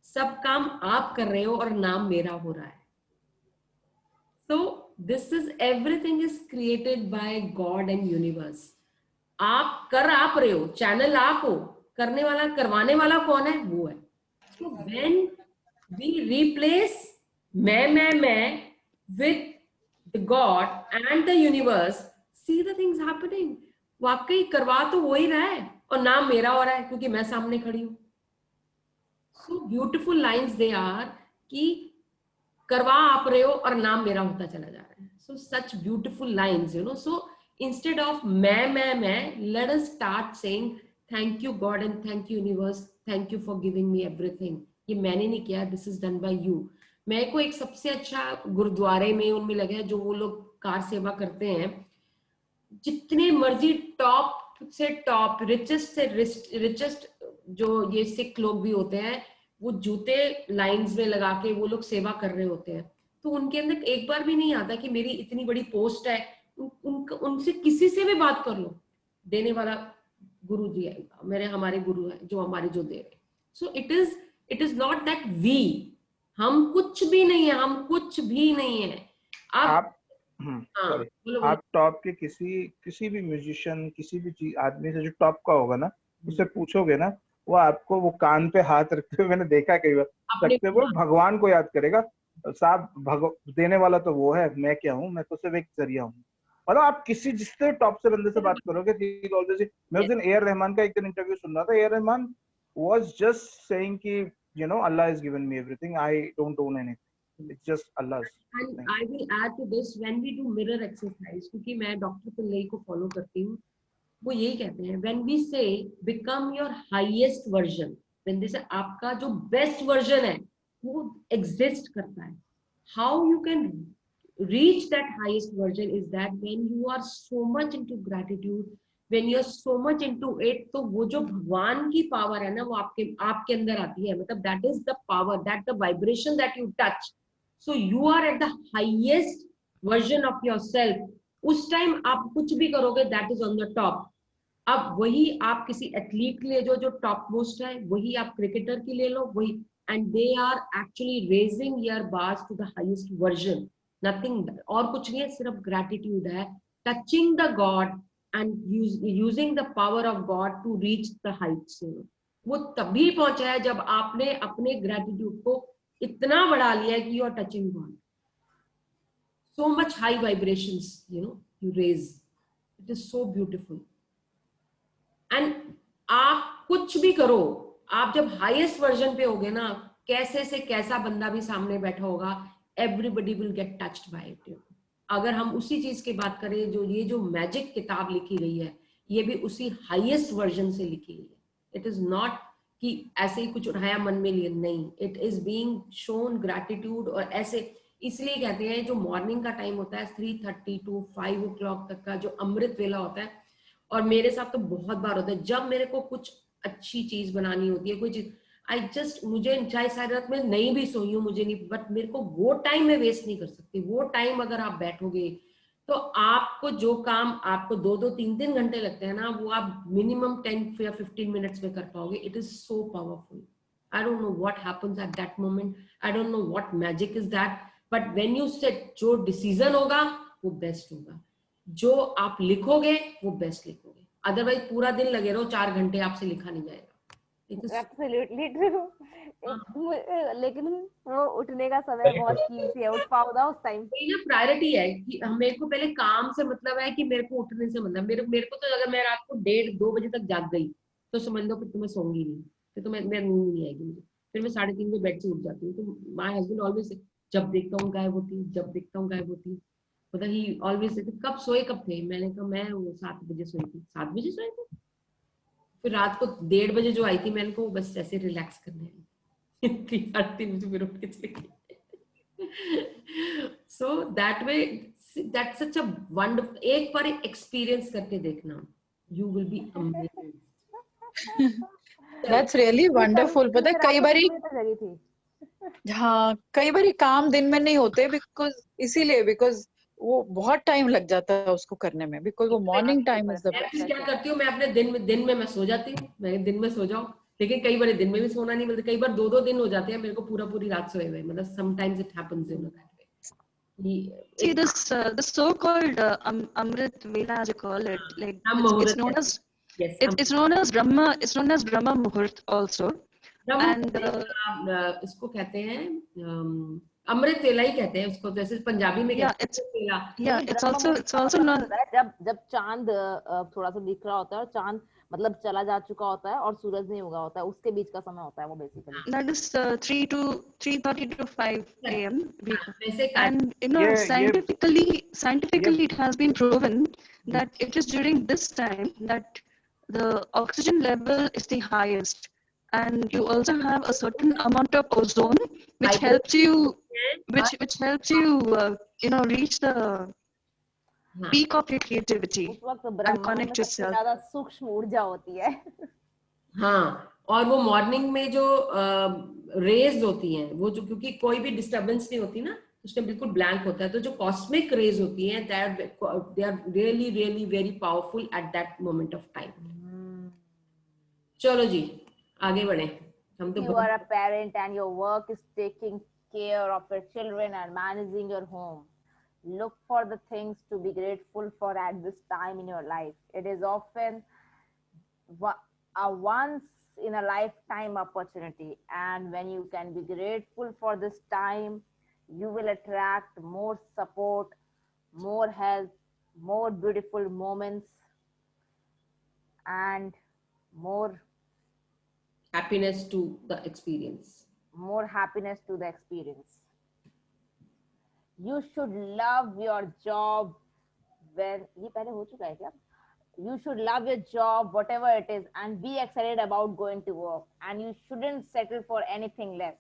Speaker 3: सब काम आप कर रहे हो और नाम मेरा हो रहा है. So this is everything is created by God and universe. आप रहे हो, चैनल आप हो, करने वाला करवाने वाला कौन है? वो है. So when we replace मैं with the God and the universe, see the things happening. वाकई करवा तो हो ही रहा है और नाम मेरा हो रहा है क्योंकि मैं सामने खड़ी हूँ. So beautiful lines they are कि करवा आप रहे हो और नाम मेरा होता चला जा रहा है. So such beautiful lines, So instead of मैं, let us start saying thank you God and thank you universe, thank you for giving me everything. ये मैंने नहीं किया, this is done by you. मेरे को एक सबसे अच्छा गुरुद्वारे में उनमें लगा है जो वो लोग कार सेवा करते हैं, जितने मर्जी टॉप से टॉप रिचेस्ट से रिचेस्ट जो ये सिख लोग भी होते हैं, वो जूते लाइंस में लगा के वो लोग सेवा कर रहे होते हैं. तो उनके अंदर एक बार भी नहीं आता कि मेरी इतनी बड़ी पोस्ट है, उनसे किसी से भी बात कर लो, देने वाला गुरु जी है, हमारे गुरु है जो हमारे जो दे रहे. So it is not that we, हम कुछ भी नहीं है, हम कुछ भी नहीं है. आप
Speaker 2: सॉरी,
Speaker 3: बोलो
Speaker 2: आप टॉप के किसी भी म्यूजिशियन, किसी भी चीज आदमी से जो टॉप का होगा ना, उससे पूछोगे ना, वो आपको वो कान पे हाथ रखते हुए मैंने देखा कई बार,
Speaker 3: अपने
Speaker 2: रखते हुए भगवान को याद करेगा। साहब देने वाला तो वो है, मैं क्या हूँ, मैं तो सिर्फ एक जरिया हूँ। मतलब आप किसी जिससे टॉप से बंदे से बात करोगे, मैं उस दिन ए आर रहमान का एक दिन इंटरव्यू सुन रहा था। A R Rahman was just saying कि you know Allah has given me everything, I don't own anything, it's just Allah.
Speaker 3: And I will add to this, when we do mirror exercise, क्योंकि मैं डॉक्टर पिल्लई को फॉलो करती हूँ, वो यही कहते हैं, when we say become your highest version, when they say आपका जो बेस्ट वर्जन है वो एग्जिस्ट करता है, how you can reach that highest version is that when you are so much into gratitude, when you are so much into it, तो वो जो भगवान की पावर है ना, वो आपके अंदर आती है। मतलब that is the power, that the vibration that you touch, so you are at the highest version of yourself. उस टाइम आप कुछ भी करोगे, that is on the top. अब वही आप किसी एथलीट ले जो टॉप मोस्ट है, वही आप क्रिकेटर की ले लो, वही, and they are actually raising your bars to the highest version, nothing, और कुछ नहीं है, सिर्फ gratitude है, touching the God and using the power of God to reach the heights. वो तभी पहुंचा है जब आपने अपने gratitude को इतना बढ़ा लिया है कि you are touching God. So much high vibrations, you know, you raise. It is so beautiful. And आप कुछ भी करो, आप जब हाईएस्ट वर्जन पे होगे ना, कैसे से कैसा बंदा भी सामने बैठा होगा, everybody will get touched bye it. अगर हम उसी चीज की बात करें, जो मैजिक किताब लिखी गई है, ये भी उसी हाईएस्ट वर्जन से लिखी गई है. इट इज नॉट कि ऐसे ही कुछ उठाया मन में लिए, नहीं, it is being shown gratitude. और ऐसे इसलिए कहते हैं जो मॉर्निंग का टाइम होता है 3:30 to 5 o'clock तक का जो अमृत वेला होता है, और मेरे साथ तो बहुत बार होता है जब मेरे को कुछ अच्छी चीज बनानी होती है, कोई चीज मुझे चाहे सारी रात में नहीं भी सोई हूँ, मुझे नहीं, बट मेरे को वो टाइम में वेस्ट नहीं कर सकती. वो टाइम अगर आप बैठोगे तो आपको जो काम आपको 2-2, 3-3 घंटे लगते हैं ना, वो आप मिनिमम 10 या 15 मिनट्स में कर पाओगे. It is so powerful. I don't know what happens at that moment, I don't know what magic is that, but when you set, जो डिसीजन होगा वो बेस्ट होगा, जो आप लिखोगे वो बेस्ट लिखोगे. अदरवाइज पूरा दिन लगे रहो, 4 घंटे आपसे लिखा नहीं जाएगा.
Speaker 6: Absolutely true. लेकिन वो उठने का समय बहुत कीमती है, उठ पाओ ना उस टाइम.
Speaker 3: ये प्रायोरिटी है कि मेरे को पहले काम से मतलब है कि मेरे को उठने से मतलब, मेरे को तो अगर मैं रात को 1:30-2 बजे तक जाग गई तो समझ लो फिर तो मैं सोऊंगी नहीं, फिर तो मैं नींद नहीं आएगी मुझे, फिर मैं 3:30 बजे बेड से उठ जाती हूँ. तो माय हस्बैंड ऑलवेज, जब देखता हूँ गायब होती, जब देखता हूँ गायब होती. मतलब ही ऑलवेज, कब सोए कब थे, मैंने कहा मैं वो 7 बजे सोई थी. 7 बजे सोए थे, फिर रात को 1:30 बजे जो आई थी, मैंने को बस ऐसे रिलैक्स करने आई. 3:30 बजे फिर उठ के चली. So that way, that's such a wonderful. एक बार एक्सपीरियंस करके देखना, you will be amazed.
Speaker 11: That's really wonderful. पता है कई बारी, हाँ, कई बारी काम दिन में नहीं होते बिकॉज वो बहुत टाइम लग जाता है उसको करने में, बिकॉज वो morning time is the best.
Speaker 3: क्या करती हूँ मैं अपने दिन में मैं सो जाती हूँ. मैं दिन में सो जाऊँ, लेकिन कई बार दिन में भी सोना नहीं मिलता. कई बार 2-2 दिन हो जाते हैं मेरे को पूरी रात सोए हुए. मतलब sometimes it happens in that way.
Speaker 1: See this so-called Amrit Vela, as you call it, like it's known as,
Speaker 3: yes,
Speaker 1: it's known as Brahma. It's known as Brahma Muhurt also. And
Speaker 3: इसको कहते हैं अमृत वेला ही कहते हैं उसको, जैसे पंजाबी में
Speaker 1: it's also known.
Speaker 6: जब चांद थोड़ा सा दिख रहा होता है और चांद मतलब चला जा चुका होता है और सूरज नहीं उगा होता है, उसके बीच का समय होता है वो basically.
Speaker 1: That is 3:30 to 5 a.m. And you know, scientifically it has been proven that it is during this time that the oxygen level is the highest, and you also have a certain amount of ozone which helps you which helps you you know, reach the peak of your creativity and connect yourself.
Speaker 6: ज़्यादा सूक्ष्म ऊर्जा होती है.
Speaker 3: हाँ, और वो morning में जो रेज होती हैं, वो जो, क्योंकि कोई भी डिस्टर्बेंस नहीं होती ना, उसमें बिल्कुल ब्लैंक होता है, तो जो कॉस्मिक रेज होती हैं, they are really really very powerful at that moment of time. चलो जी आगे बढ़े. हम तो
Speaker 6: You are a parent and your work is taking care of your children and managing your home. Look for the things to be grateful for at this time in your life. It is often a once in a lifetime opportunity, and when you can be grateful for this time, you will attract more support, more health, more beautiful moments, and more
Speaker 3: happiness to the experience.
Speaker 6: more happiness to the experience. You should love your job when ये पहले हो चुका है क्या? You should love your job, whatever it is, and be excited about going to work. And you shouldn't settle for anything less.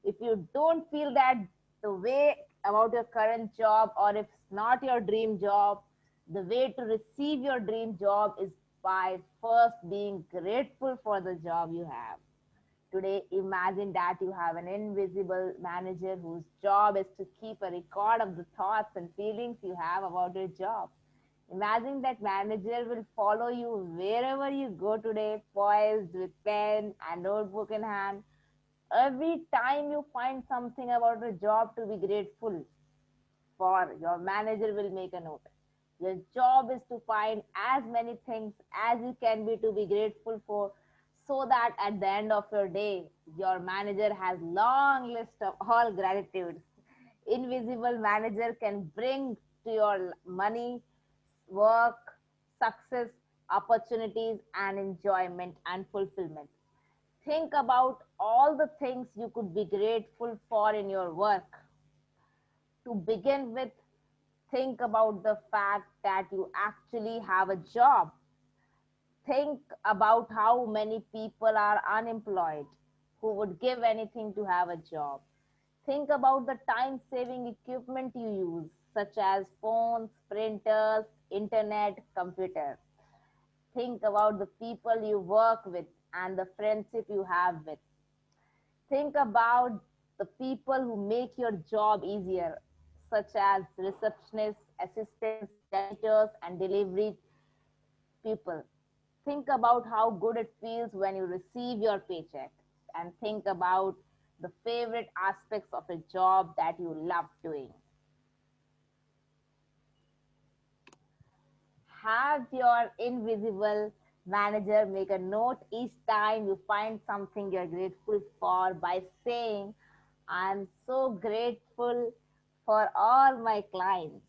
Speaker 6: If you don't feel that the way about your current job, or if it's not your dream job, the way to receive your dream job is by first being grateful for the job you have. Today, imagine that you have an invisible manager whose job is to keep a record of the thoughts and feelings you have about your job. Imagine that manager will follow you wherever you go today, poised with pen and notebook in hand. Every time you find something about your job to be grateful for, your manager will make a note. Your job is to find as many things as you can be to be grateful for, so that at the end of your day, your manager has long list of all gratitudes. Invisible manager can bring to your money, work, success, opportunities, and enjoyment and fulfillment. Think about all the things you could be grateful for in your work. To begin with, think about the fact that you actually have a job. Think about how many people are unemployed who would give anything to have a job. Think about the time saving equipment you use, such as phones, printers, internet, computer. Think about the people you work with and the friendship you have with. Think about the people who make your job easier, such as receptionists, assistants, janitors, and delivery people. Think about how good it feels when you receive your paycheck, and think about the favorite aspects of a job that you love doing. Have your invisible manager make a note each time you find something you're grateful for by saying, I'm so grateful for all my clients.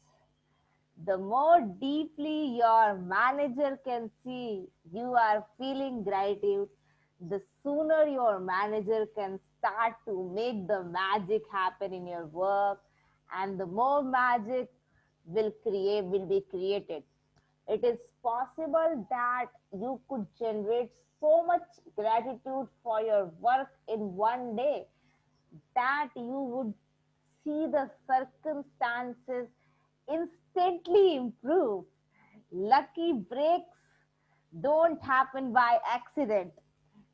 Speaker 6: The more deeply your manager can see you are feeling gratitude, the sooner your manager can start to make the magic happen in your work, and the more magic will be created. It is possible that you could generate so much gratitude for your work in one day that you would see the circumstances instantly improve. Lucky breaks don't happen by accident.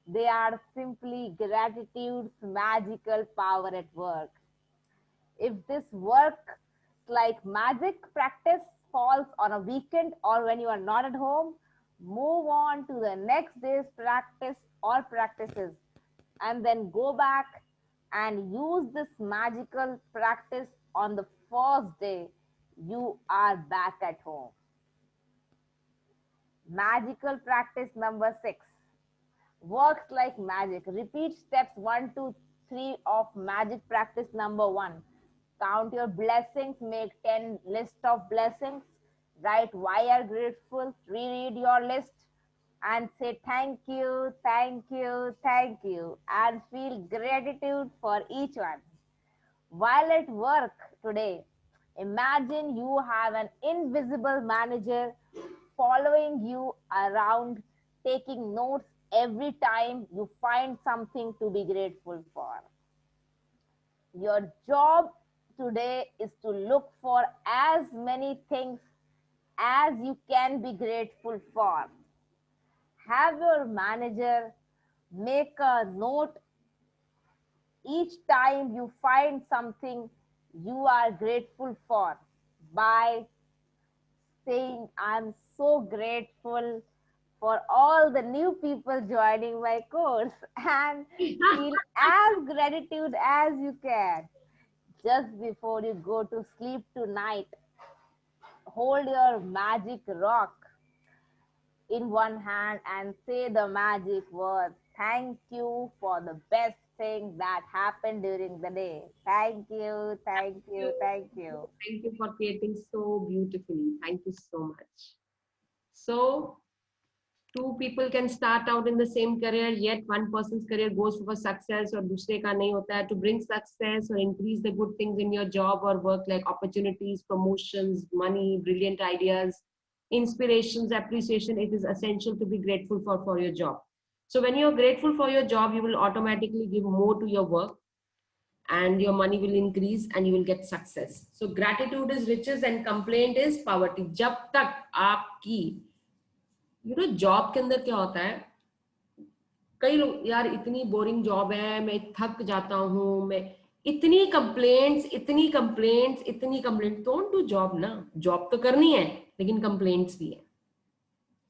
Speaker 6: They are simply gratitude's magical power at work. If this work like magic practice falls on a weekend or when you are not at home, move on to the next day's practice or practices, and then go back and use this magical practice on the first day you are back at home. Magical practice number 6 works like magic. Repeat steps 1, 2, 3 of magic practice number 1. Count your blessings, make 10 list of blessings, write why you are grateful, reread your list, and say thank you, thank you, thank you, and feel gratitude for each one. While at work today, imagine you have an invisible manager following you around, taking notes every time you find something to be grateful for. Your job today is to look for as many things as you can be grateful for. Have your manager make a note each time you find something you are grateful for by saying, I'm so grateful for all the new people joining my course, and feel as gratitude as you can. just before you go to sleep tonight, hold your magic rock in one hand and say the magic words. Thank you for the best thing that happened during the day. Thank you, thank you, thank you.
Speaker 3: Thank you for creating so beautifully. Thank you so much. So, two people can start out in the same career, yet one person's career goes for success और दूसरे का नहीं होता है. To bring success or increase the good things in your job or work, like opportunities, promotions, money, brilliant ideas, inspirations, appreciation, it is essential to be grateful for your job. So when you're grateful for your job, you will automatically give more to your work and your money will increase and you will get success. So gratitude is riches and complaint is poverty. जब तक आपकी job के अंदर क्या होता है, कई लोग यार इतनी बोरिंग जॉब है, मैं थक जाता हूँ, मैं इतनी कंप्लेंट्स, डोंट डू जॉब ना. जॉब तो करनी है लेकिन कंप्लेंट्स भी है.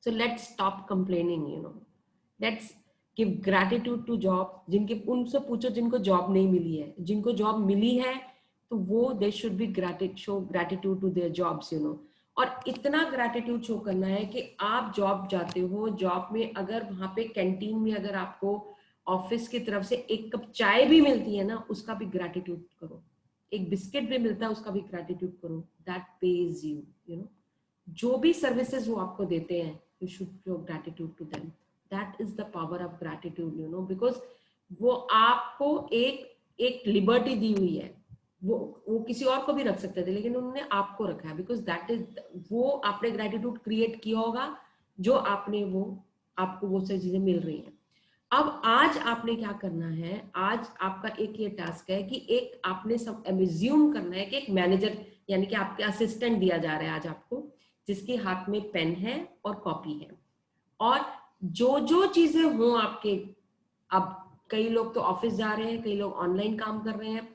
Speaker 3: So let's stop complaining, let's give gratitude to job. जिनके उनसे पूछो जिनको जॉब नहीं मिली है, जिनको जॉब मिली है तो वो they should be show gratitude to their jobs, और इतना ग्रैटिट्यूड शो करना है कि आप जॉब जाते हो, जॉब में अगर वहां पे कैंटीन में अगर आपको ऑफिस की तरफ से एक कप चाय भी मिलती है ना, उसका भी ग्रैटिट्यूड करो. एक बिस्किट भी मिलता है, उसका भी ग्रैटिट्यूड करो. That pays you. जो भी सर्विसेज वो आपको देते हैं, you should show gratitude to them. That is the power of gratitude, because वो आपको एक लिबर्टी दी हुई है. वो किसी और को भी रख सकते थे लेकिन उन्होंने आपको रखा है, बिकॉज दैट इज, वो आपने ग्रेटिट्यूड क्रिएट किया होगा जो आपको वो सारी चीजें मिल रही हैं. अब आज आपने क्या करना है, आज आपका एक ये टास्क है कि एक आपने सब एज्यूम करना है कि एक मैनेजर यानी कि आपके असिस्टेंट दिया जा रहा है आज आपको, जिसके हाथ में पेन है और कॉपी है, और जो चीजें हों आपके, अब कई लोग तो ऑफिस जा रहे हैं, कई लोग ऑनलाइन काम कर रहे हैं,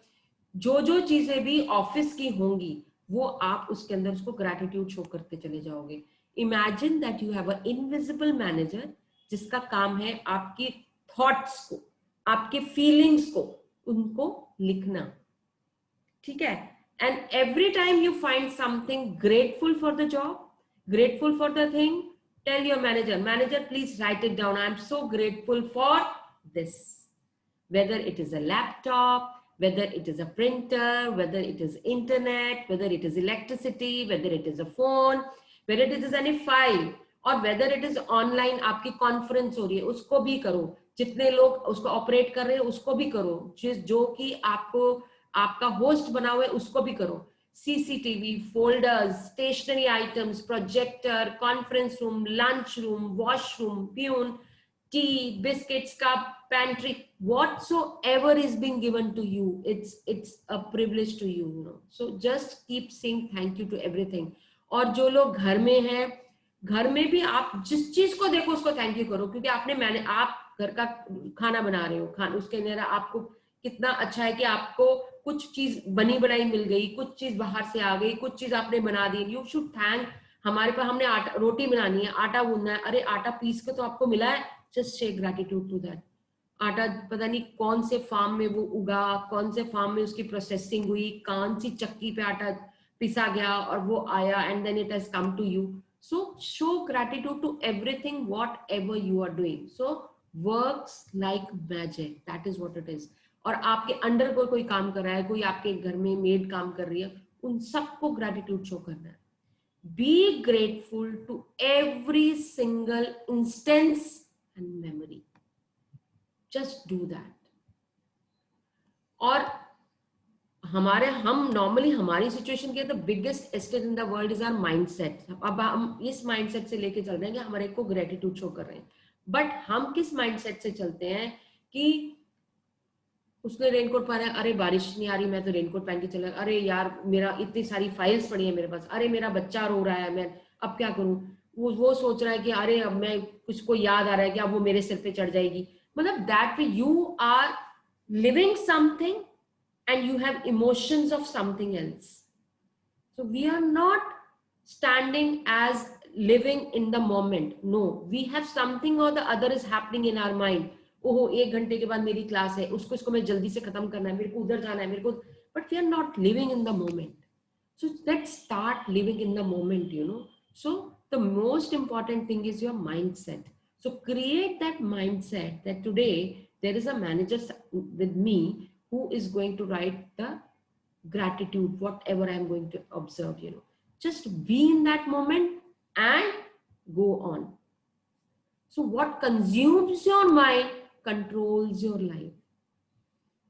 Speaker 3: जो चीजें भी ऑफिस की होंगी वो आप उसके अंदर उसको ग्रैटिट्यूड शो करते चले जाओगे. Imagine that you have a invisible manager जिसका काम है आपकी थॉट्स को, आपके फीलिंग्स को, उनको लिखना. ठीक है? And every time you find something grateful for the job, grateful for the thing, tell your manager please write it down. I am so grateful for this. Whether it is a laptop, whether it is a printer, whether it is internet, whether it is electricity, whether it is a phone, whether it is any file, or whether it is online आपकी conference हो रही है, उसको भी करो. जितने लोग उसको ऑपरेट कर रहे हैं उसको भी करो, जो कि आपका होस्ट बना हुआ है उसको भी करो. CCTV, folders, stationery items, projector, conference room, lunch room, washroom, peon, tea, biscuits, cup, pantry, whatsoever is being given to you, it's a privilege to you, so just keep saying thank you to everything. और जो लोग घर में हैं, घर में भी आप जिस चीज को देखो उसको थैंक यू करो, क्योंकि आप घर का खाना बना रहे हो, उसके अंदर आपको कितना अच्छा है कि आपको कुछ चीज बनी बनाई मिल गई, कुछ चीज बाहर से आ गई, कुछ चीज आपने बना दी. You should thank. हमारे पास हमने रोटी बनानी है, आटा गूंदना है, अरे आटा पीस के तो आपको मिला है, जस्ट शे ग्रैटिट्यूड टू दैट. आटा पता नहीं कौन से फार्म में वो उगा, कौन से फार्म में उसकी प्रोसेसिंग हुई, कौन सी चक्की पे आटा पिसा गया और वो आया, and then it has come to you. So show gratitude to everything whatever you are doing. So works like magic, that is what it is. और आपके अंडर कोई काम कर रहा है, कोई आपके घर में मेड काम कर रही है, उन सबको ग्रैटिट्यूड शो करना है. Be grateful to every single instance and memory. Just do that. और हम नॉर्मली हमारी सिचुएशन के the biggest estate in the world is our mindset. अब हम इस माइंडसेट से लेके चल रहे हैं कि हमारे को ग्रेटिट्यूड शो कर रहे हैं, बट हम किस माइंडसेट से चलते हैं कि उसने रेनकोट पहना है, अरे बारिश नहीं आ रही, मैं तो रेनकोट पहन के चला, अरे यार मेरा इतनी सारी फाइल्स पड़ी है मेरे पास, अरे मेरा बच्चा रो रहा है, मैं अब क्या करूं. वो सोच रहा है कि अरे अब मैं कुछ को याद आ रहा है कि अब वो मेरे सिर पे चढ़ जाएगी. मतलब that way you are living something and you have emotions of something else. So we are not standing as living in the moment. No, we have something or the other is happening in our mind. ओहो 1 घंटे के बाद मेरी class है, इसको मैं जल्दी से खत्म करना है, मेरे को उधर जाना है, मेरे को but we are not living in the moment. So let's start living in the moment, you know. So the most important thing is your mindset. So create that mindset that today there is a manager with me who is going to write the gratitude, whatever I'm going to observe, you know. Just be in that moment and go on. So what consumes your mind controls your life.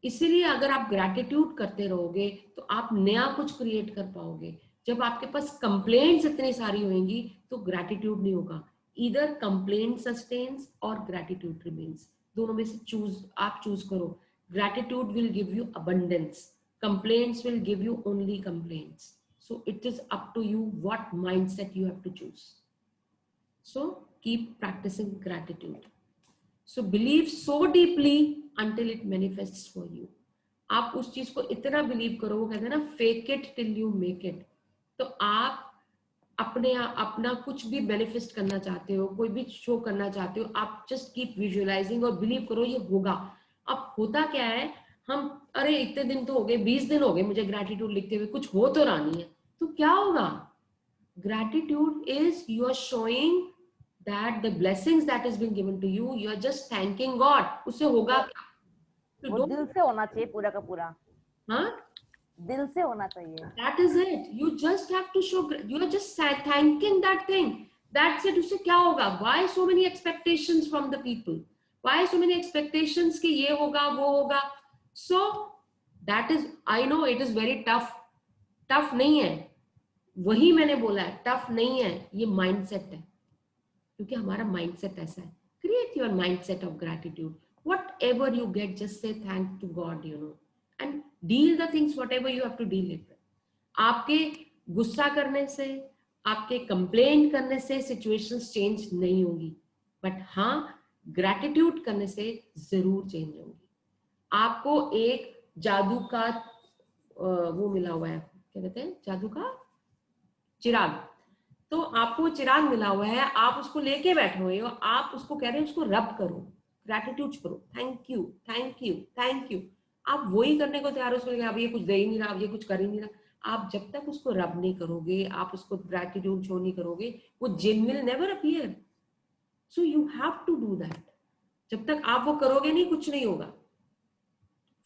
Speaker 3: इसीलिए अगर आप gratitude करते रहोगे तो आप नया कुछ create कर पाओगे. जब आपके पास कंप्लेंट्स इतनी सारी होंगी तो ग्रैटिट्यूड नहीं होगा. ईदर कंप्लेंट सस्टेन्स और ग्रैटिट्यूड रिमेन्स. दोनों में से आप चूज करो. Gratitude will give you abundance. Complaints will give you only complaints. So it is up to you what mindset you have to choose. So keep practicing gratitude. So believe so deeply until it manifests for you. आप उस चीज को इतना believe करो, वो कहते हैं ना fake it till you make it. तो आप अपना कुछ भी मैनिफेस्ट करना चाहते हो, कोई भी शो करना चाहते हो, आप जस्ट कीप विजुअलाइजिंग और बिलीव करो ये होगा. अब होता क्या है, हम अरे इतने दिन तो हो गए, 20 दिन हो गए मुझे ग्रैटिट्यूड लिखते हुए, कुछ हो तो रहा नहीं है. तो क्या होगा? Gratitude is you are showing that the blessings that has been given to you, you are just thanking God. उससे होगा क्या?
Speaker 6: वो दिल से होना चाहिए पूरा का पूरा.
Speaker 3: हाँ,
Speaker 6: दिल से होना चाहिए.
Speaker 3: That is it. You just have to show. You are just thanking that thing. That's it. उससे क्या होगा? Why so many expectations from the people? Why so many expectations कि ये होगा वो होगा? So that is, I know it is very tough. Tough नहीं है. वही मैंने बोला है, tough नहीं है. ये mindset है. क्योंकि हमारा माइंडसेट ऐसा है. Create your mindset of gratitude. Whatever you get just say thank to God, you know, and deal the things whatever you have to deal with. आपके गुस्सा करने से, आपके कंप्लेन करने से सिचुएशंस चेंज नहीं होंगी, बट हाँ ग्रैटिट्यूड करने से जरूर चेंज होंगी. आपको एक जादू का वो मिला हुआ है, क्या कहते हैं, जादू का चिराग. तो आपको चिराग मिला हुआ है, आप उसको लेके बैठे हुए हो, आप उसको कह रहे हो उसको रब करो, ग्रैटिट्यूड करो, thank you thank you thank you. आप वही करने को तैयार हो, उसको अब ये कुछ दे ही नहीं रहा, अब ये कुछ कर ही नहीं रहा. आप जब तक उसको रब नहीं करोगे, आप उसको ग्रैटिट्यूड शो नहीं करोगे, वो जिन will never appear. So you have to do that. जब तक आप वो करोगे नहीं, कुछ नहीं होगा.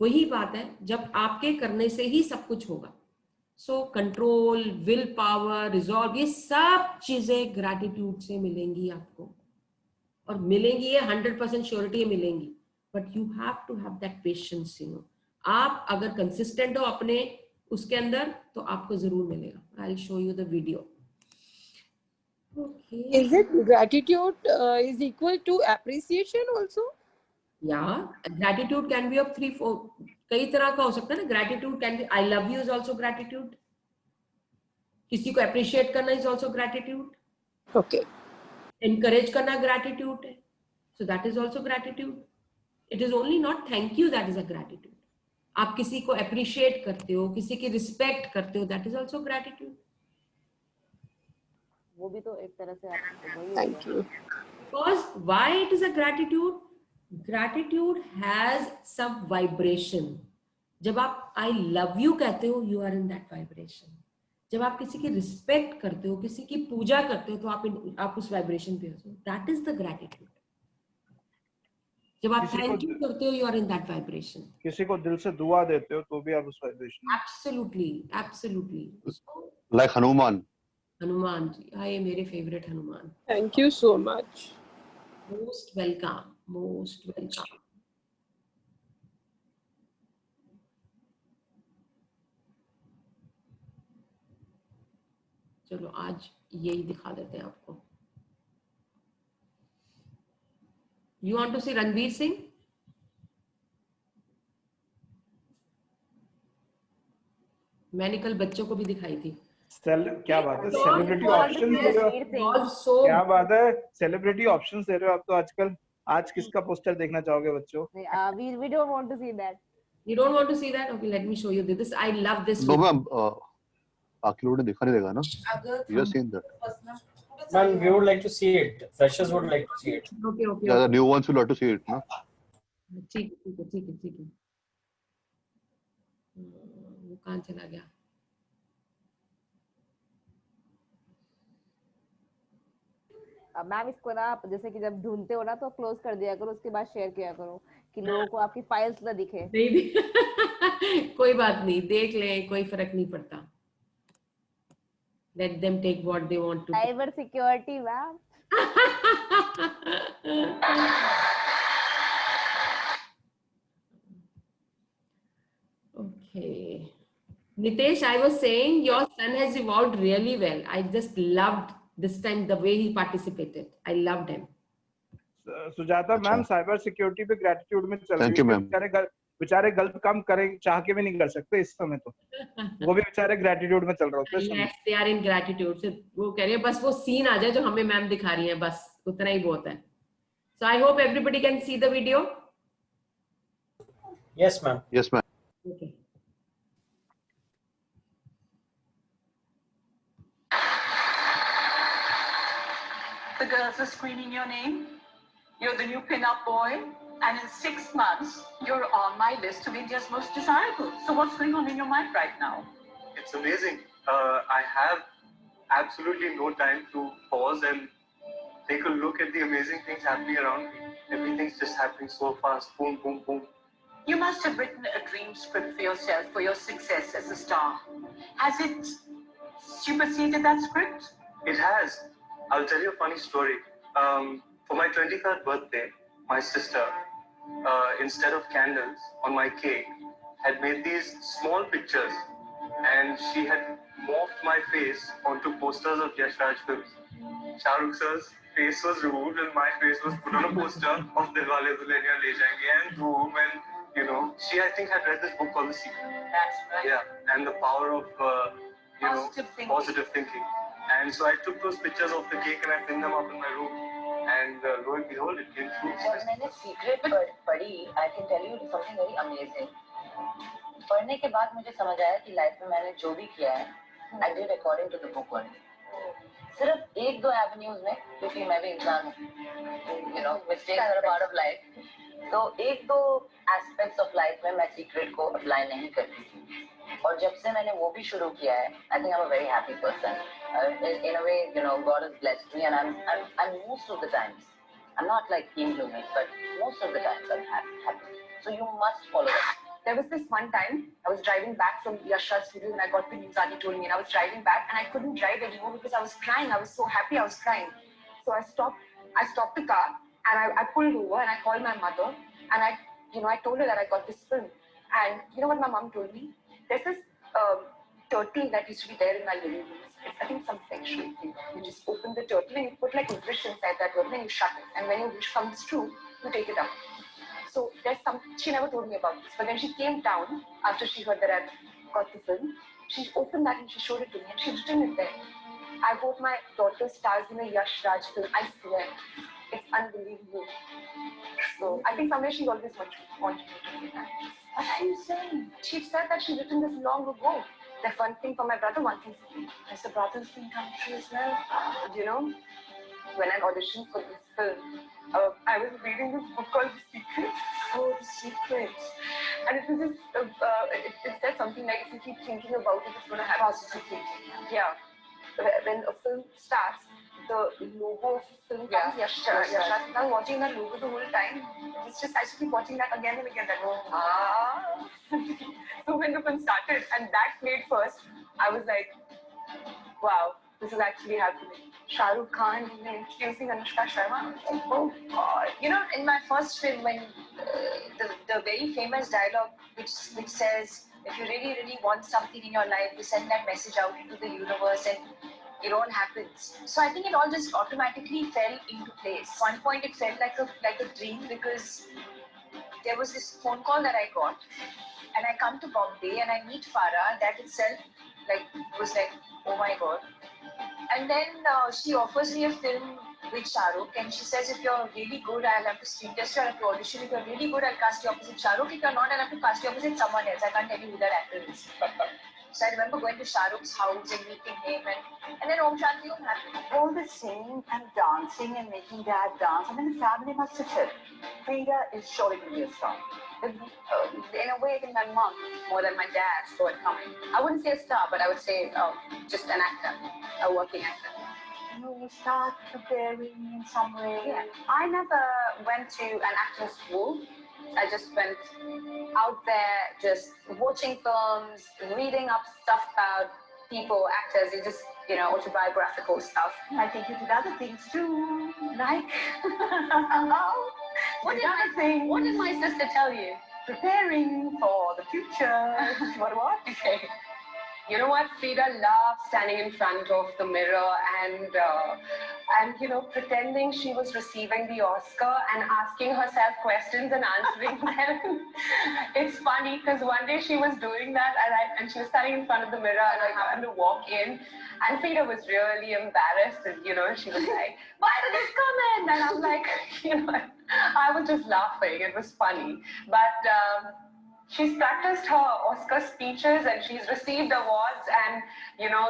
Speaker 3: वही बात है, जब आपके करने से ही सब कुछ होगा. So control, will power, resolve, ये सब चीजें ग्रैटिट्यूड से मिलेंगी आपको, और मिलेंगी ये 100% श्योरिटी मिलेंगी. But you have to have that patience, you know. आप अगर कंसिस्टेंट हो अपने उसके अंदर तो आपको जरूर मिलेगा. I will show you the video.
Speaker 12: Is it gratitude is equal to appreciation also?
Speaker 3: Yeah, gratitude can be of 3-4 कई तरह का हो सकता है ना. Gratitude can be I love you is also gratitude. किसी को अप्रिशिएट करना is also gratitude.
Speaker 12: Okay.
Speaker 3: Encourage करना ग्रैटिट्यूड है. So that is also gratitude. It is only not thank you that is a gratitude. आप किसी को appreciate करते हो, किसी की रिस्पेक्ट करते हो, दैट इज आल्सो ग्रैटिट्यूड.
Speaker 6: वो भी तो एक तरह से आप
Speaker 12: Thank you.
Speaker 3: Because why it is a gratitude? Gratitude has some vibration. जब आप I love you कहते हो, you are in that vibration. जब आप किसी की रिस्पेक्ट करते हो, किसी की पूजा करते हो, तो आप उस वाइब्रेशन पे हो. That is the gratitude. जब आप थैंक यू करते हो, you are in that vibration.
Speaker 2: किसी को दिल से दुआ देते हो तो भी आप उस vibration.
Speaker 3: Absolutely, absolutely.
Speaker 4: Like Hanuman.
Speaker 3: Hanuman ji, हाय मेरे favourite Hanuman.
Speaker 12: Thank you so much.
Speaker 3: Most welcome. Most welcome. चलो आज यही दिखा देते हैं आपको. You want to see Ranveer Singh? मैंने कल बच्चों को भी दिखाई थी.
Speaker 2: क्या बात है, सेलिब्रिटी ऑप्शन दे रहे हो. क्या बात है, सेलिब्रिटी ऑप्शन दे रहे हो आप तो आजकल. आज किसका पोस्टर देखना चाहोगे बच्चों?
Speaker 6: We don't want to see that.
Speaker 3: You don't want to see that? Okay, let me show you this. I love this.
Speaker 4: No, ma'am. बाकी लोगों ने देखा नहीं देगा ना. You have seen that.
Speaker 9: Man, we would like to see it. Freshers would like to see it.
Speaker 3: Okay, okay.
Speaker 4: Yeah, the new ones will like to see it, ना.
Speaker 3: ठीक है. कहाँ चला गया?
Speaker 6: मैम इसको ना आप जैसे कि जब ढूंढते हो ना तो क्लोज कर दिया करो, उसके बाद शेयर किया करो कि लोगों को आपकी फाइल्स ना दिखे।
Speaker 3: नहीं कोई बात नहीं, देख ले, कोई फर्क नहीं पड़ता। Let them take what they want to.
Speaker 6: Cyber security ma'am.
Speaker 3: Okay. Nitesh, I was saying your son has evolved really well. I just loved this time the way he participated. I loved him.
Speaker 2: Sujata ma'am cyber security पे gratitude में चल
Speaker 4: Thank
Speaker 2: रही
Speaker 4: you,
Speaker 2: है।
Speaker 4: ma'am.
Speaker 2: बेचारे गलत काम करे चाह के भी नहीं कर सकते इस समय, तो वो भी बेचारे ग्रेटिट्यूड में चल रहे होते हैं इस समय।
Speaker 3: Yes, they are in gratitude. So वो कह रहे हैं बस वो सीन आ जाए जो हमें मैम दिखा रही है, बस उतना ही बहुत है. So I hope everybody can see the video.
Speaker 9: Yes, ma'am.
Speaker 4: Yes, ma'am.
Speaker 3: Okay.
Speaker 13: The girls are screaming your name. You're the new pin-up boy. And in 6 months, you're on my list of India's most desirable. So what's going on in your mind right now?
Speaker 14: It's amazing. I have absolutely no time to pause and take a look at the amazing things happening around me. Everything's just happening so fast. Boom, boom, boom.
Speaker 13: You must have written a dream script for yourself for your success as a star. Has it superseded that script?
Speaker 14: It has. I'll tell you a funny story. For my 23rd birthday, my sister, instead of candles on my cake, had made these small pictures, and she had morphed my face onto posters of Yash Raj films. Shah Rukh sir's face was removed and my face was put on a poster of Dilwale Dulhaniya Le Jayenge and Dhoom, and you know, she I think had read this book called The Secret.
Speaker 13: That's right.
Speaker 14: Yeah, and the power of positive thinking. And so I took those pictures of the cake and I pinned them up in my room. And lo and behold, it came true.
Speaker 15: जब मैंने secret पढ़ी, I can tell you something very amazing. पढ़ने के बाद मुझे समझ आया कि लाइफ में मैंने जो भी किया है, I did according to the book only. सिर्फ एक दो एवेन्यूज में, क्योंकि मैं भी इंसान हूँ, you know, mistakes are a part of life. तो एक दो एस्पेक्ट्स ऑफ लाइफ में मैं सीक्रेट को अप्लाई नहीं करती थी. और जब से मैंने वो भी शुरू किया है, I think I'm a very happy person. In a way, you know, God has blessed me, and I'm most of the times, I'm not like inhuman, but most of the times I'm happy. So you must follow that.
Speaker 16: There was this one time I was driving back from Yash Raj studio and I got the news Adi told me, and I was driving back and I couldn't drive anymore because I was crying. I was so happy, I was crying. So I stopped the car and I pulled over and I called my mother and I told her that I got this film. And you know what my mom told me? There's this turtle that used to be there in my living room. It's, I think, some sexual thing. You just open the turtle and you put like a wish inside that turtle and you shut it. And when your wish comes true, you take it out. So she never told me about this. But when she came down, after she heard that I got the film, she opened that and she showed it to me and she's written it there. I hope my daughter stars in a Yash Raj film. I swear. It's unbelievable. So I think somewhere she's always wanted me to do that. What are you saying? She said that she'd written this long ago. That one thing for my brother, one thing for me. Has the brother's thing come true as well? You know, when I auditioned for this film, I was reading this book called The Secret. Oh, The Secret. And it was just, it said something like, if you keep thinking about it, it's going to have positive thinking. Yeah. When a film starts, the logo of the film comes, Yash Raj. I was watching that logo the whole time. It's just, I should keep watching that again and again. So when the film started and that played first, I was like, wow, this is actually happening. Shah Rukh Khan introducing Anushka Sharma. Oh God.
Speaker 15: You know, in my first film, when the very famous dialogue which says, if you really, really want something in your life, you send that message out into the universe and it all happens. So I think it all just automatically fell into place. One point it felt like a dream because there was this phone call that I got and I come to Bombay and I meet Farah. That itself was like, oh my God. And then she offers me a film with Shah Rukh and she says, if you're really good, I'll have to screen test you, I'll have to audition. If you're really good, I'll cast you opposite Shah Rukh. If you're not, I'll have to cast you opposite someone else. I can't tell you who that actor is.
Speaker 16: So I remember going to Shah Rukh's house and meeting him, and then Om Shanti Om happened.
Speaker 13: All the singing and dancing and making dad dance. I mean, the family must have said, Frida is surely going to be a star.
Speaker 16: In a way, I think my mom, more than my dad, saw it coming. I wouldn't say a star, but I would say just an actor, a working actor.
Speaker 13: You start preparing in some way.
Speaker 16: Yeah, I never went to an acting school. I just went out there, just watching films, reading up stuff about people, actors, you just, autobiographical stuff.
Speaker 13: I think you did other things too.
Speaker 16: Like? What did my sister tell you?
Speaker 13: Preparing for the future. What?
Speaker 16: Okay. You know what? Frida loved standing in front of the mirror and pretending she was receiving the Oscar and asking herself questions and answering them. It's funny because one day she was doing that and she was standing in front of the mirror and I happened to walk in and Frida was really embarrassed and she was like, why did this come in? And I'm like, I was just laughing. It was funny. But she's practiced her Oscar speeches and she's received awards and,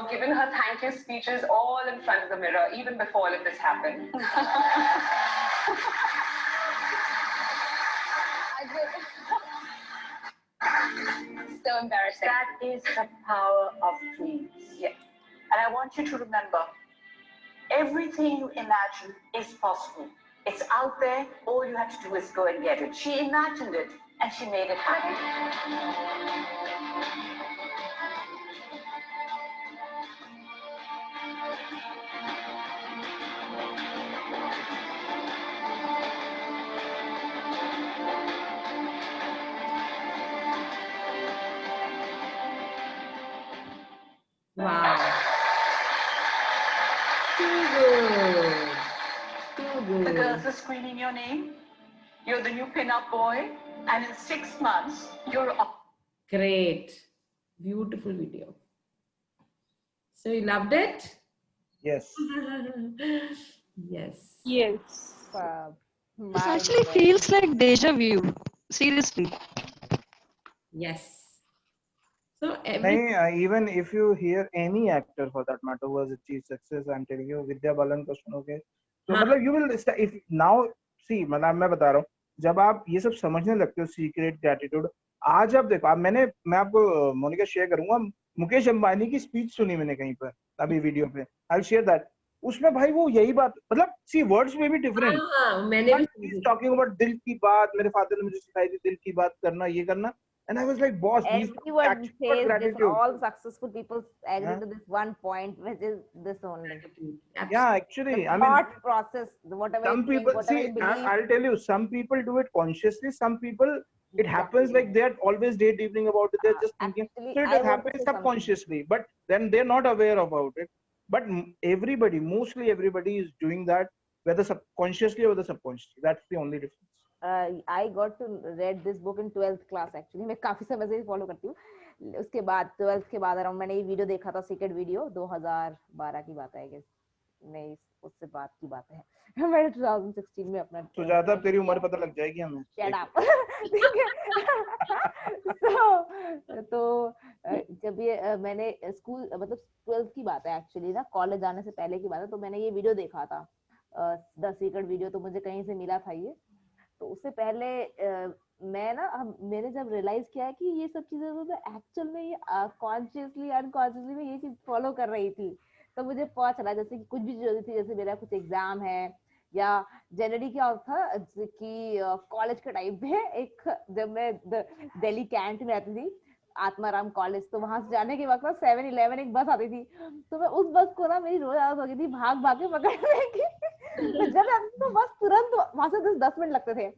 Speaker 16: given her thank you speeches all in front of the mirror, even before all of this happened. So embarrassing.
Speaker 13: That is the power of dreams.
Speaker 16: Yeah.
Speaker 13: And I want you to remember, everything you imagine is possible. It's out there. All you have to do is go and get it. She imagined it. And she made it happen.
Speaker 3: Wow. Too good. Too good.
Speaker 13: The girls are screaming your name. You're the new pin-up boy. And in 6 months, you're up.
Speaker 3: Great. Beautiful video. So you loved it?
Speaker 2: Yes.
Speaker 3: Yes.
Speaker 7: Yes.
Speaker 1: This actually feels like deja vu. Seriously.
Speaker 3: Yes. So
Speaker 2: even if you hear any actor for that matter who has achieved success, I'm telling you, Vidya Balan का सुनोगे, तो मतलब you will if now see, मतलब मैं बता रहा हूँ, जब आप ये सब समझने लगते हो सीक्रेट ग्रेटिट्यूड, आज आप देखो, मैं आपको मोनिका शेयर करूंगा, मुकेश अंबानी की स्पीच सुनी मैंने कहीं पर अभी वीडियो पे, आई विल शेयर दैट. उसमें भाई वो यही बात, मतलब सी वर्ड्स में भी डिफरेंट,
Speaker 3: मैंने भी
Speaker 2: टॉकिंग अबाउट दिल की बात, मेरे फादर ने मुझे सिखाई थी दिल की बात करना, ये करना. And I was like, boss,
Speaker 6: everyone says this, all successful people agree to this one point, which is this only.
Speaker 2: Yeah, actually, I mean,
Speaker 6: thought process, whatever.
Speaker 2: Some people, see, I'll tell you, some people do it consciously, some people, it happens like they're always daydreaming about it, they're just thinking, so it happens subconsciously, but then they're not aware about it. But everybody, mostly everybody is doing that, whether subconsciously or whether subconsciously. That's the only difference.
Speaker 6: I got to read this book in 12th class actually. मैं काफी समय से follow करती हूँ. उसके बाद 12th के बाद अराउंड मैंने ये वीडियो देखा था, सीक्रेट वीडियो 2012 की बात है, आई गेस नहीं उससे बाद की बात है. मैंने 2016 में अपना
Speaker 2: सुजाता तेरी उम्र पता लग जाएगी हमें.
Speaker 6: Shut up. तो जब ये मैंने स्कूल मतलब 12th की बात है एक्चुअली ना, कॉलेज जाने से पहले की बात है, तो मैंने ये वीडियो देखा था, द सीक्रेट वीडियो, तो मुझे कहीं से मिला था ये. तो उससे पहले मैंने जब रियलाइज किया कि ये सब चीजें तो मैं एक्चुअल में ये कॉन्शियसली अनकॉन्शियसली में ये चीज फॉलो कर रही थी, तो मुझे पता चला जैसे कि कुछ भी जरूरी थी, जैसे मेरा कुछ एग्जाम है, या जनरली क्या होता था कि कॉलेज के टाइम पे एक, जब मैं दिल्ली कैंट में रहती थी, आत्माराम कॉलेज, तो वहां से जाने के वक्त 7-11 एक बस आती थी, तो मैं उस बस को ना, मेरी रोज आदत हो गई थी भाग भाग के पकड़ने की. जब तो बस तुरंत वहां से 10 मिनट लगते थे,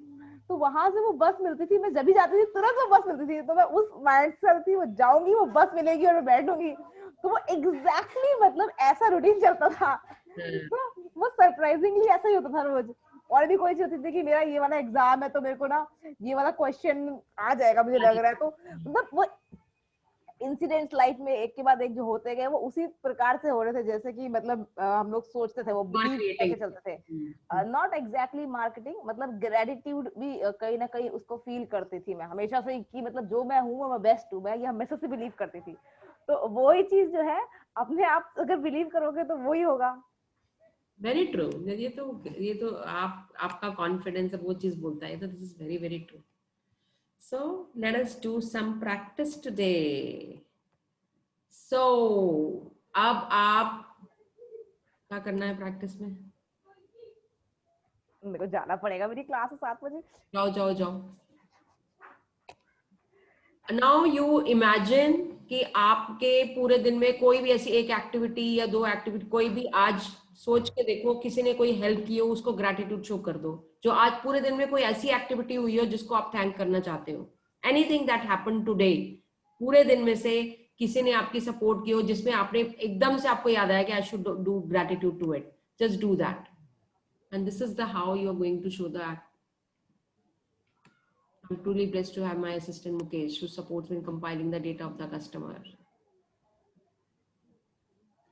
Speaker 6: तो वहां से वो बस मिलती थी, मैं जब भी जाती थी तुरंत वो बस मिलती थी, तो मैं उस माइंड से थी, वो जाऊंगी, वो बस मिलेगी और मैं बैठूंगी. तो वो एग्जैक्टली मतलब ऐसा रूटीन चलता था. तो वो सरप्राइजिंगली ऐसा ही होता था रोज. और भी कोई चीज होती थी कि मेरा ये वाला एग्जाम है, तो मेरे को ना ये वाला क्वेश्चन आ जाएगा मुझे लग रहा है, तो मतलब वो इंसिडेंट्स लाइफ में एक के बाद एक जो होते गए, वो उसी प्रकार से हो रहे थे जैसे कि मतलब हम लोग सोचते थे, वो बिलीव करके चलते थे. नॉट एग्जैक्टली मार्केटिंग, मतलब ग्रेटिट्यूड भी कहीं ना कहीं उसको फील करती थी मैं हमेशा से, कि मतलब जो मैं हूँ मैं बेस्ट हूँ, मैं ये हमेशा से बिलीव करती थी. तो वो ही चीज जो है अपने आप अगर बिलीव करोगे तो वो ही होगा।
Speaker 3: Very true. ये तो आपका कॉन्फिडेंस वो चीज बोलता है, तो this is very very true. So let us do some practice today. So अब आप क्या करना है प्रैक्टिस में?
Speaker 6: मेरे को जाना पड़ेगा, मेरी क्लास है 7 बजे।
Speaker 3: जाओ जाओ जाओ। नाउ यू इमेजिन कि आपके पूरे दिन में कोई भी ऐसी एक एक्टिविटी या 2 एक्टिविटी, कोई भी आज सोच के देखो किसी ने कोई हेल्प की हो, उसको ग्रैटिट्यूड शो कर दो। जो आज पूरे दिन में कोई ऐसी एक्टिविटी हुई हो जिसको आप थैंक करना चाहते हो, एनीथिंग दैट हैपेंड टुडे, पूरे दिन में से किसी ने आपकी सपोर्ट की हो जिसमें आपने एकदम से आपको याद आया कि I should do gratitude to it, just do that, and this is the how you are going to show that. I'm truly blessed to have my assistant Mukesh, who supports me in compiling the data of the customer.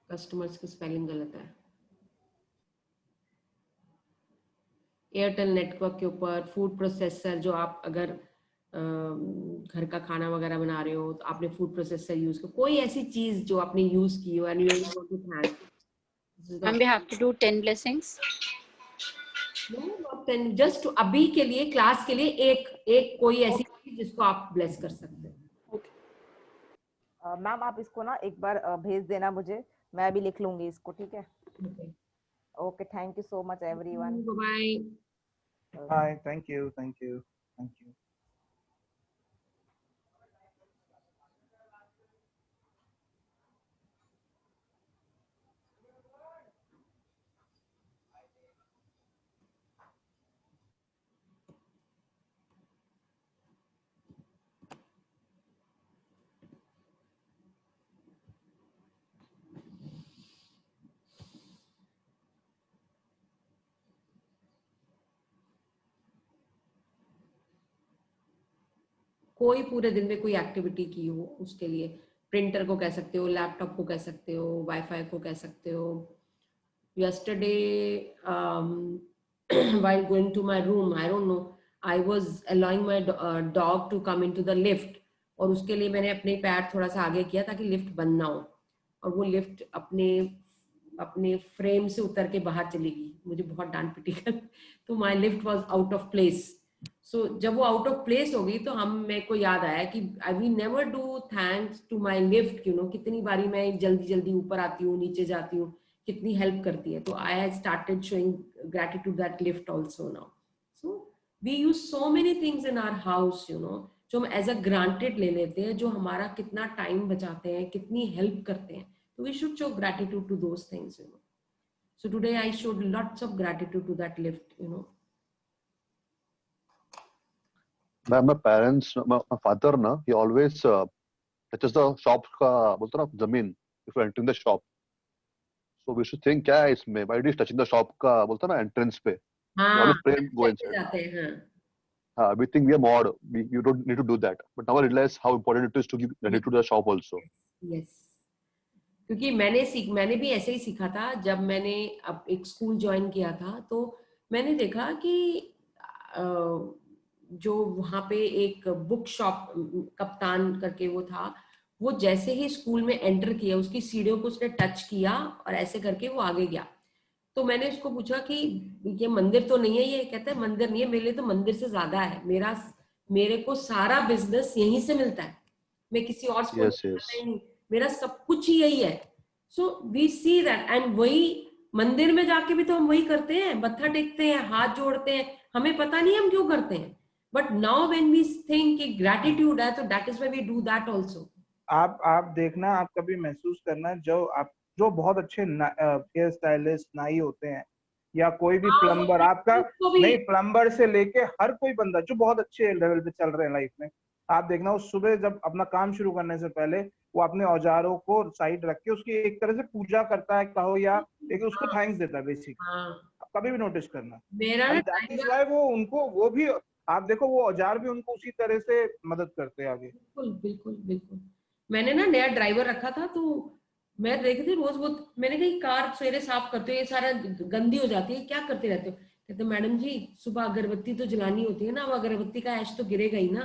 Speaker 3: Customers की spelling गलत है। Airtel network के ऊपर food processor, जो आप अगर घर का खाना वगैरह बना रहे हो तो आपने फूड प्रोसेसर यूज किया, कोई ऐसी चीज जो आपने यूज की हो and you want to thank.
Speaker 17: And we have to do 10 blessings.
Speaker 3: No, not 10, just अभी के लिए क्लास के लिए एक कोई ऐसी चीज जिसको आप ब्लेस कर सकते हैं।
Speaker 6: मैम आप इसको ना एक बार भेज देना मुझे, मैं भी लिख लूंगी इसको, ठीक है? Okay, thank you so much everyone.
Speaker 3: Bye
Speaker 2: bye, thank you, thank you, thank you.
Speaker 3: कोई पूरे दिन में कोई एक्टिविटी की हो, उसके लिए प्रिंटर को कह सकते हो, लैपटॉप को कह सकते हो, वाईफाई को कह सकते हो। Yesterday while going to my room, I don't know, I was allowing my dog to come into the lift, और उसके लिए मैंने अपने पैर थोड़ा सा आगे किया ताकि लिफ्ट बंद ना हो, और वो लिफ्ट अपने फ्रेम से उतर के बाहर चली गई। मुझे बहुत डांट पिटी कर, तो my lift was out of place. So जब वो आउट ऑफ प्लेस हो गई तो मेरे को याद आया कि I we never do thanks to my lift, you know, कितनी बारी मैं जल्दी जल्दी ऊपर आती हूँ, नीचे जाती हूँ, कितनी हेल्प करती है। तो I have started showing gratitude that lift also now. So we use so many things in our house, you know, जो हम एज अ ग्रांटेड ले लेते हैं, जो हमारा कितना टाइम बचाते हैं, कितनी हेल्प करते हैं। तो we should show gratitude to those things, you know. So today I showed lots of gratitude to that lift, you know.
Speaker 4: My parents, my father na, he always touches the shop का बोलते ना जमीन before entering the shop. So we should think क्या है इसमें? Why is touching the shop का बोलते ना entrance पे?
Speaker 3: हाँ,
Speaker 4: always pray and go inside.
Speaker 3: जाते हैं, हाँ।
Speaker 4: हाँ, we think we are mod. You don't need to do that. But now I realize how important it is to give gratitude to the shop also.
Speaker 3: Yes. क्योंकि मैंने भी ऐसे ही सीखा था। जब मैंने अब एक स्कूल ज्वाइन किया था तो मैंने देखा कि जो वहाँ पे एक बुक शॉप कप्तान करके वो था, वो जैसे ही स्कूल में एंटर किया, उसकी सीढ़ियों को उसने टच किया और ऐसे करके वो आगे गया। तो मैंने उसको पूछा कि ये मंदिर तो नहीं है? ये कहता है मंदिर नहीं है, मेरे लिए तो मंदिर से ज्यादा है। मेरे को सारा बिजनेस यहीं से मिलता है, मैं किसी और से नहीं, मेरा सब कुछ ही यही है। So we see that, and वही मंदिर में जाके भी तो हम वही करते हैं, मत्था टेकते हैं, हाथ जोड़ते हैं, हमें पता नहीं हम क्यों करते हैं। But now when we think कि ग्रैटिट्यूड है, तो that is why we do that also.
Speaker 2: आप देखना, आप कभी महसूस करना, जो बहुत अच्छे हेयर स्टाइलिस्ट नाई होते हैं, या कोई भी प्लम्बर, आपका नहीं, प्लम्बर से लेके हर कोई बंदा जो बहुत अच्छे लेवल पे चल रहे हैं लाइफ में, आप देखना वो सुबह जब अपना काम शुरू करने से पहले वो अपने औजारों को साइड रख के उसकी एक तरह से पूजा करता है कहो, या एक उसको थैंक्स देता है बेसिक। कभी भी नोटिस करना, वो भी आप देखो, वो औजार भी उनको उसी तरह से मदद करते हैं आगे।
Speaker 3: बिल्कुल बिल्कुल बिल्कुल। मैंने ना नया ड्राइवर रखा था, तो मैं देखी थी रोज वो, मैंने कही कार सवेरे साफ करते हो, ये सारा गंदी हो जाती है, क्या करते रहते हो? कहते मैडम जी सुबह अगरबत्ती तो जलानी होती है ना, वो अगरबत्ती का ऐश तो गिरेगा ही ना,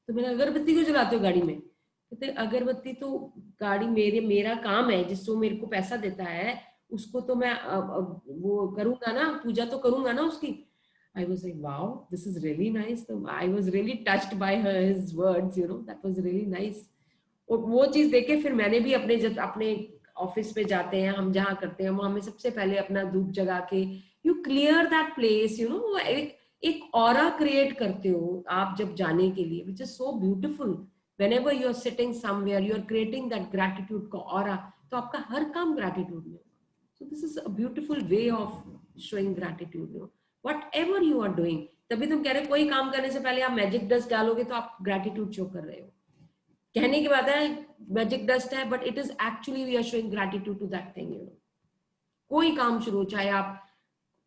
Speaker 3: तो मैंने अगरबत्ती क्यों जलाते हो गाड़ी में? कहते अगरबत्ती तो गाड़ी मेरा काम है, जिसको मेरे को पैसा देता है उसको तो मैं वो करूंगा ना, पूजा तो करूंगा ना उसकी. I was like, wow, this is really nice. I was really touched by his words, you know, that was really nice. और वो चीज देखे फिर मैंने भी अपने जब अपने ऑफिस पे जाते हैं, हम जहाँ करते हैं वहां में सबसे पहले अपना धूप जगा के you clear that place, you know, एक ऑरा क्रिएट करते हो आप जब जाने के लिए, which is so beautiful. whenever you are sitting somewhere, you are creating that gratitude का aura, तो आपका हर काम gratitude में होगा. So this is a beautiful way of showing gratitude, you know, whatever you are doing. तभी तुम कह रहे कोई काम करने से पहले आप मैजिक डस्ट डालोगे तो आप gratitude show कर रहे हो. कहने की बात है मैजिक डस्ट है, but it is actually we are showing gratitude to that thing, you know. कोई काम शुरू, चाहे आप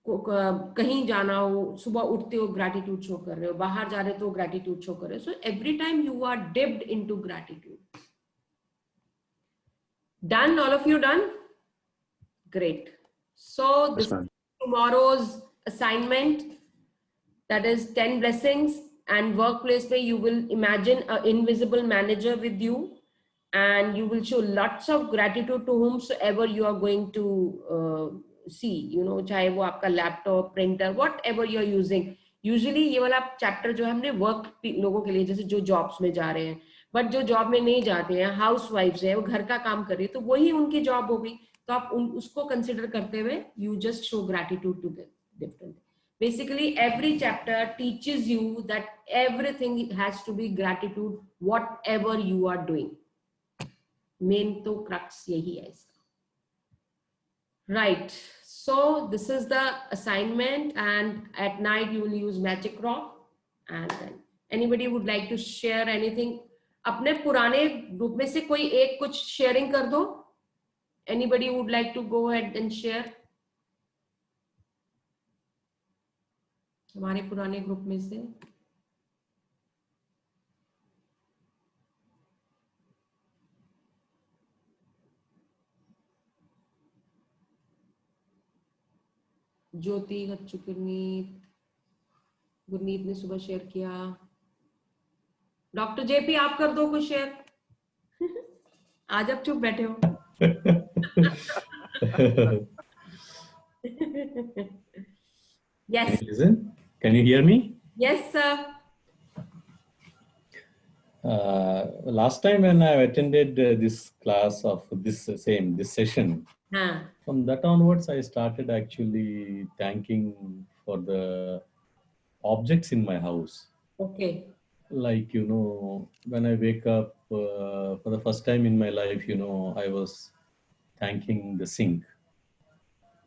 Speaker 3: कहीं जाना हो, सुबह उठते हो ग्रैटिट्यूड शो कर रहे हो, बाहर जा रहे हो तो ग्रैटिट्यूड शो कर रहे हो. So every time you are dipped into gratitude. Done? All of you done? Great. So this tomorrow's assignment, that is 10 blessings. And workplace where you will imagine an invisible manager with you, and you will show lots of gratitude to whomsoever you are going to see, you know, चाहे वो आपका laptop, printer, whatever you are using. Usually ये वाला chapter जो है हमने work लोगों के लिए, जैसे जो जॉब्स में जा रहे हैं, बट जो जॉब में नहीं जाते हैं, हाउस वाइफ्स है, वो घर का काम कर रही है, तो वही उनकी जॉब हो गई. तो आप उसको कंसिडर करते हुए you just show gratitude to different. Basically, every chapter teaches you that everything has to be gratitude, whatever you are doing. Main to crux yahi hai iska. Right. So this is the assignment, and at night you will use magic rock. And then anybody would like to share anything? अपने पुराने group में से कोई एक कुछ sharing कर दो. Anybody would like to go ahead and share? हमारे पुराने ग्रुप में से ज्योति, गच्चू, गुरनीत ने सुबह शेयर किया. डॉक्टर जेपी आप कर दो कुछ शेयर. आज आप चुप बैठे हो. Yes.
Speaker 18: Listen, can you hear me?
Speaker 3: Yes, sir.
Speaker 18: Last time when I attended this class of this session, from that onwards I started actually thanking for the objects in my house.
Speaker 3: Okay.
Speaker 18: Like, you know, when I wake up for the first time in my life, you know, I was thanking the sink.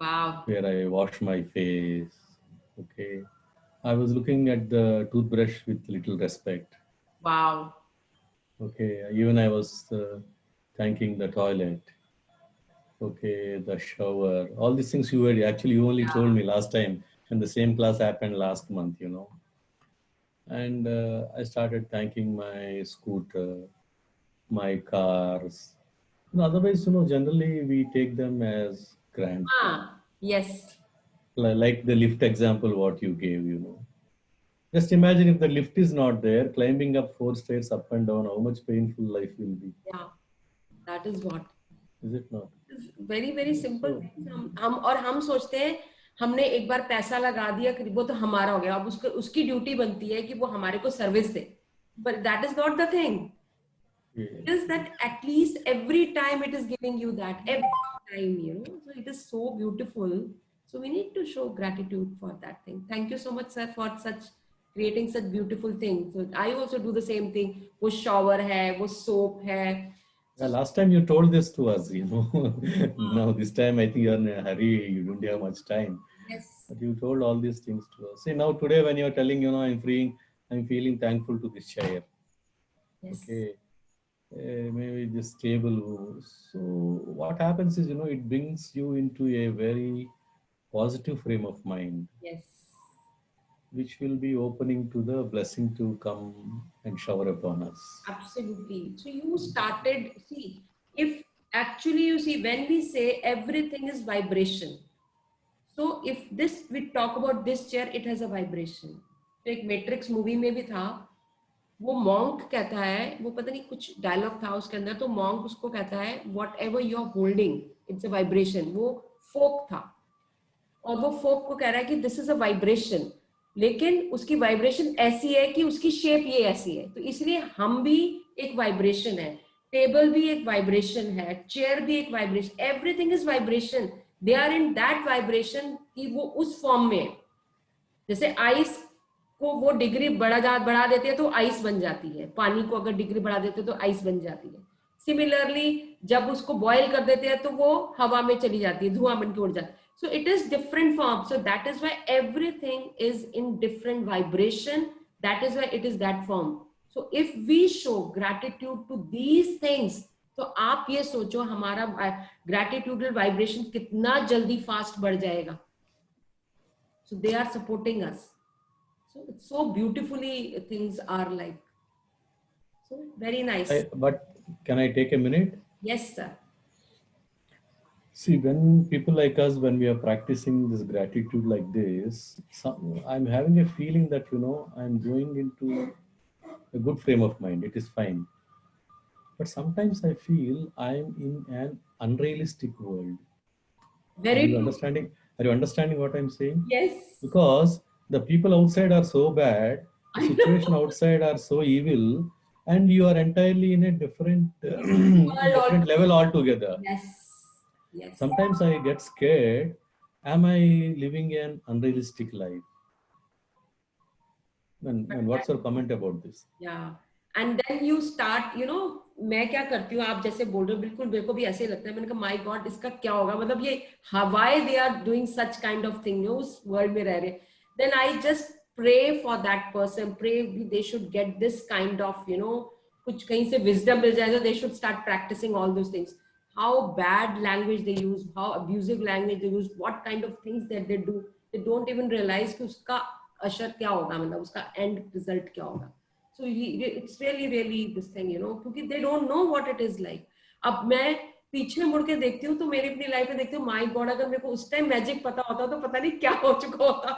Speaker 3: Wow.
Speaker 18: Where I wash my face. Okay. I was looking at the toothbrush with little respect.
Speaker 3: Wow.
Speaker 18: Okay. Even I was thanking the toilet. Okay. The shower. All these things you only told me last time, and the same class happened last month, you know. And I started thanking my scooter, my cars. Otherwise, you know, generally we take them as granted.
Speaker 3: Yes.
Speaker 18: Like the lift example what you gave, you know. Just imagine if the lift is not there, climbing up 4 stairs up and down, how much painful life will be.
Speaker 3: Yeah, that is what.
Speaker 18: Is it not?
Speaker 3: It's very, very simple. हम सोचते हैं हमने एक बार पैसा लगा दिया कि वो तो हमारा हो गया, अब उसकी ड्यूटी बनती है कि वो हमारे को service they. But that is not the thing. It is that at least every time it is giving you that, every time, you know. So it is so beautiful. So we need to show gratitude for that thing. Thank you so much, sir, for creating such beautiful things. So I also do the same thing. वो shower है, वो soap है.
Speaker 18: Yeah, last time you told this to us, you know. Now this time I think you're in a hurry. You don't have much time.
Speaker 3: Yes.
Speaker 18: But you told all these things to us. See, now today when you're telling, you know, I'm feeling thankful to this chair.
Speaker 3: Yes.
Speaker 18: Okay. Maybe this table. So what happens is, you know, it brings you into a very positive frame of mind.
Speaker 3: Yes.
Speaker 18: Which will be opening to the blessing to come and shower upon us.
Speaker 3: Absolutely. So you started, see, if actually you see, when we say everything is vibration, so if we talk about this chair, it has a vibration. तो एक matrix movie में भी था वो monk कहता है, वो पता नहीं कुछ डायलॉग था उसके अंदर, तो मॉन्क उसको कहता है whatever you are holding it's a vibration. वो फोक था और वो फोक को कह रहा है कि दिस इज अ वाइब्रेशन, लेकिन उसकी वाइब्रेशन ऐसी है कि उसकी शेप ये ऐसी है। तो इसलिए हम भी एक वाइब्रेशन है, टेबल भी एक वाइब्रेशन है, चेयर भी एक vibration, everything is vibration. They are in that vibration कि वो उस फॉर्म में है। जैसे आइस को वो डिग्री बढ़ा देते हैं तो आइस बन जाती है, पानी को अगर डिग्री बढ़ा देते हैं तो आइस बन जाती है। सिमिलरली जब उसको बॉयल कर देते हैं तो वो हवा में चली जाती है, धुआं बन के उड़ जाती है। So it is different form. So that is why everything is in different vibration. That is why it is that form. So if we show gratitude to these things, तो आप ये सोचो हमारा gratitudinal vibration कितना जल्दी fast बढ़ जाएगा. So they are supporting us. So it's so beautifully things are like. So very nice.
Speaker 18: But can I take a minute?
Speaker 3: Yes, sir.
Speaker 18: See, when people like us, when we are practicing this gratitude like this, I'm having a feeling that, I'm going into a good frame of mind. It is fine. But sometimes I feel I'm in an unrealistic world.
Speaker 3: Very true.
Speaker 18: Are you understanding what I'm saying?
Speaker 3: Yes.
Speaker 18: Because the people outside are so bad, the situation outside are so evil, and you are entirely in a different, different level altogether.
Speaker 3: Yes. Yes.
Speaker 18: Sometimes I get scared. Am I living an unrealistic life? And what's your comment about this?
Speaker 3: Yeah. And then you start, मैं क्या करती हूँ, आप जैसे बोल रहे हो बिल्कुल मेरे को भी ऐसे लगता है। मैंने कहा माय गॉड इसका क्या होगा, मतलब ये why they are doing such kind of thing, उस वर्ल्ड में रह रहे। Then I just pray for that person, pray they should get this kind of, कुछ कहीं से wisdom मिल जाए, they should start practicing all those things. How bad language they use, how abusive language they use, what kind of things that they do, they don't even realize कि उसका असर क्या होगा, मतलब उसका end result क्या होगा। So it's really, really this thing, क्योंकि they don't know what it is like. अब मैं पीछे मुड़ के देखती हूँ तो मेरी अपनी लाइफ में देखती हूँ, माय गॉड अगर मेरे को उस टाइम मैजिक पता होता तो पता नहीं क्या हो चुका होता।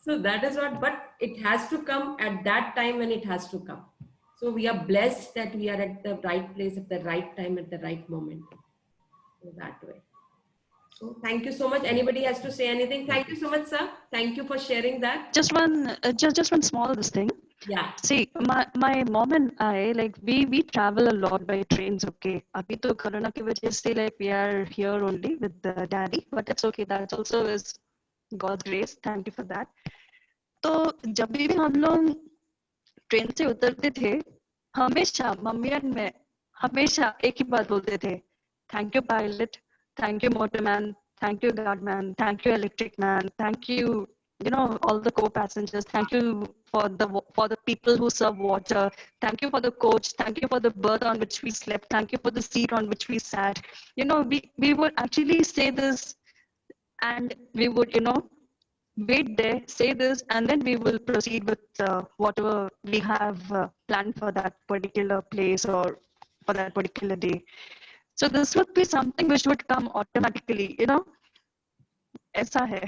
Speaker 3: So that is what, but it has to come at that time when it has to come. So we are blessed that we are at the right place at the right time at the right moment. So that way. So thank you so much. Anybody has to say anything? Thank you so much, sir. Thank you for sharing that.
Speaker 1: Just one small this thing.
Speaker 3: Yeah.
Speaker 1: See, my mom and I, like we travel a lot by trains. Okay. Abhi to corona ki wajah se, like we are here only with the daddy, but it's okay. That also is God's grace. Thank you for that. तो जब भी हम लोग train से उतरते थे, हमेशा mummy और मैं हमेशा एक ही बात बोलते थे, thank you pilot, thank you motorman, thank you guardman, thank you electric man, thank you, all the co-passengers, thank you for the people who serve water, thank you for the coach, thank you for the berth on which we slept, thank you for the seat on which we sat. We would actually say this, and we would wait there, say this, and then we will proceed with whatever we have planned for that particular place or for that particular day. So this would be something which would come automatically, ऐसा है.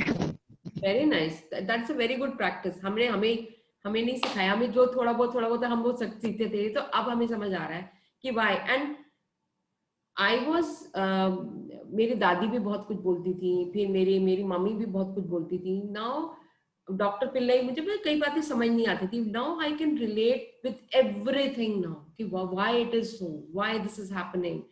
Speaker 3: Very nice. That's a very good practice. हमें नहीं सिखाया, हमें जो थोड़ा बहुत हम वो सीखते थे, तो अब हमें समझ आ रहा है कि why. And I was मेरी दादी भी बहुत कुछ बोलती थी, फिर मेरी मम्मी भी बहुत कुछ बोलती थी. Now डॉक्टर पिल्लाई मुझे कई बातें समझ नहीं आती थी. Now I can relate with everything now कि why it is so, why this is happening.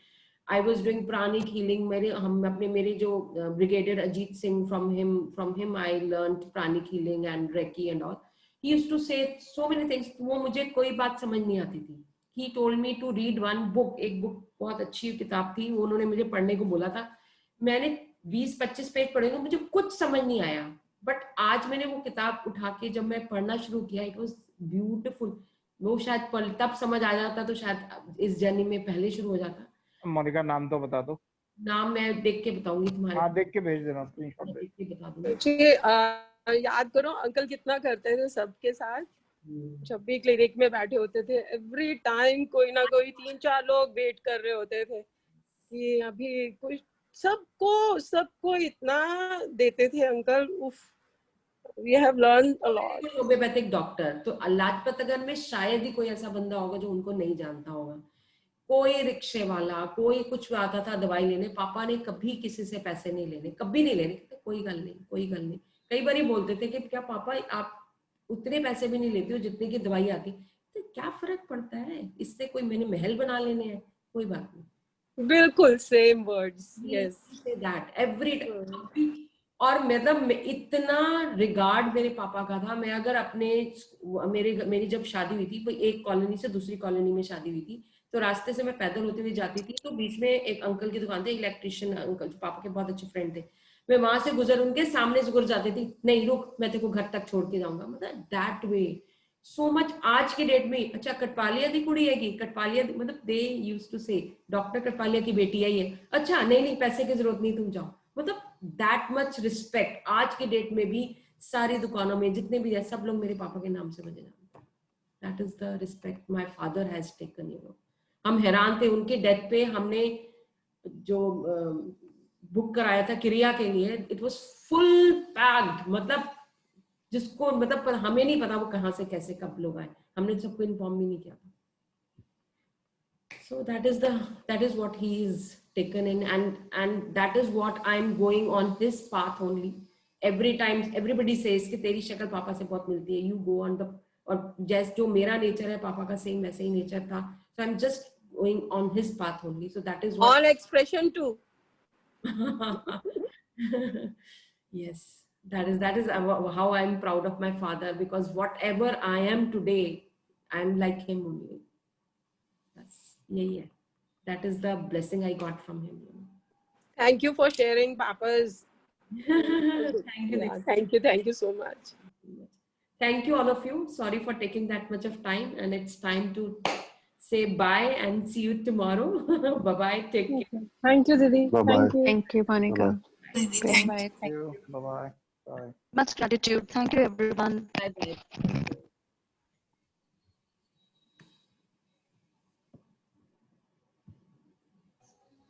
Speaker 3: I was doing pranic healing. मेरे जो Brigadier Ajit Singh, from him I learned pranic healing and Reiki and all. He used to say so many things. वो मुझे कोई बात समझ नहीं आती थी. He told me to read one book. एक बुक बहुत अच्छी किताब थी, वो उन्होंने मुझे पढ़ने को बोला था. मैंने 20-25 पेज पढ़े तो मुझे कुछ समझ नहीं आया. बट आज मैंने वो किताब उठा के जब मैं पढ़ना शुरू किया, इट वाज ब्यूटीफुल. वो शायद तब समझ आ जाता तो शायद इस जर्नी में पहले शुरू हो जाता.
Speaker 2: मोनिका नाम तो बता दो. नाम
Speaker 3: मैं देख के बताऊंगी तुम्हारे.
Speaker 2: हाँ, देख के भेज देना, स्क्रीनशॉट
Speaker 3: देख के बता दूंगी.
Speaker 12: मुझे याद करो अंकल कितना करते थे सबके साथ. जब भी क्लिनिक में बैठे होते थे, एवरी टाइम कोई ना कोई 3-4 लोग वेट कर रहे होते थे कि अभी कुछ. सबको इतना देते थे अंकल. उफ, we have learned a lot.
Speaker 3: Homeopathic doctor, तो लाजपत नगर में शायद ही कोई ऐसा बंदा होगा जो उनको नहीं जानता होगा। कोई रिक्शे वाला, कोई कुछ आता था दवाई लेने, पापा ने कभी किसी से पैसे नहीं लेने, कभी नहीं लेने, कोई गल नहीं, कोई गल नहीं। कई बार ही बोलते थे कि क्या पापा आप उतने पैसे भी नहीं लेते हो जितने की दवाई आती, तो क्या फर्क पड़ता है, इससे कोई मैंने महल बना लेने हैं, कोई बात नहीं।
Speaker 12: बिल्कुल same words, yes,
Speaker 3: say that every time. और मतलब इतना रिगार्ड मेरे पापा का था, मैं अगर अपने मेरी जब शादी हुई थी, कोई एक कॉलोनी से दूसरी कॉलोनी में शादी हुई थी, तो रास्ते से मैं पैदल होते हुए जाती थी, तो बीच में एक अंकल की दुकान थी, इलेक्ट्रिशियन अंकल, जो पापा के बहुत अच्छे फ्रेंड थे, मैं वहां से गुजर उनके सामने से गुजर जाती थी, नहीं रुक मैं तेरे को घर तक छोड़ के जाऊंगा, मतलब दैट वे सो मच। आज के डेट में अच्छा कटपालिया दी कुड़ी है, कटपालिया मतलब दे यूज्ड टू से डॉक्टर कटपालिया की बेटी है ये, अच्छा नहीं पैसे की जरूरत नहीं तुम जाओ, मतलब दैट मच रिस्पेक्ट। आज के डेट में भी सारी दुकानों में जितने भी है सब लोग मेरे पापा के नाम से मुझे जानते हैं। That is the respect my father has taken, you know. हम हैरान थे उनके डेथ पे, हमने जो बुक कराया था क्रिया के लिए, इट वाज फुल पैक्ड, मतलब जिसको मतलब हमें नहीं पता वो कहाँ से कैसे कब लोग आए, हमने सबको इन्फॉर्म भी नहीं किया था। So that is what he is taken in, and that is what I'm going on his path only. Every time everybody says कि तेरी शक्ल पापा से बहुत मिलती है, you go on the, और जैसे जो मेरा नेचर है पापा का सेम वैसे ही नेचर था, so I'm just going on his path only. So that is what
Speaker 12: all expression too.
Speaker 3: Yes, that is how I'm proud of my father, because whatever I am today, I'm like him only. Yeah. That is the blessing I got from him.
Speaker 12: Thank you for sharing Papa's.
Speaker 3: Thank you.
Speaker 12: Thank you so much.
Speaker 3: Thank you all of you. Sorry for taking that much of time, and it's time to say bye and see you tomorrow. Bye-bye. Take care.
Speaker 12: Thank you, Didi.
Speaker 4: Bye-bye.
Speaker 7: Thank you, Monica.
Speaker 2: Thank you. Bye-bye. Bye.
Speaker 1: Much gratitude. Thank you, everyone.
Speaker 3: Bye-bye.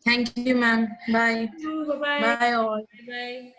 Speaker 19: Thank you, ma'am. Bye.
Speaker 3: Bye-bye.
Speaker 19: Bye all.
Speaker 3: Bye.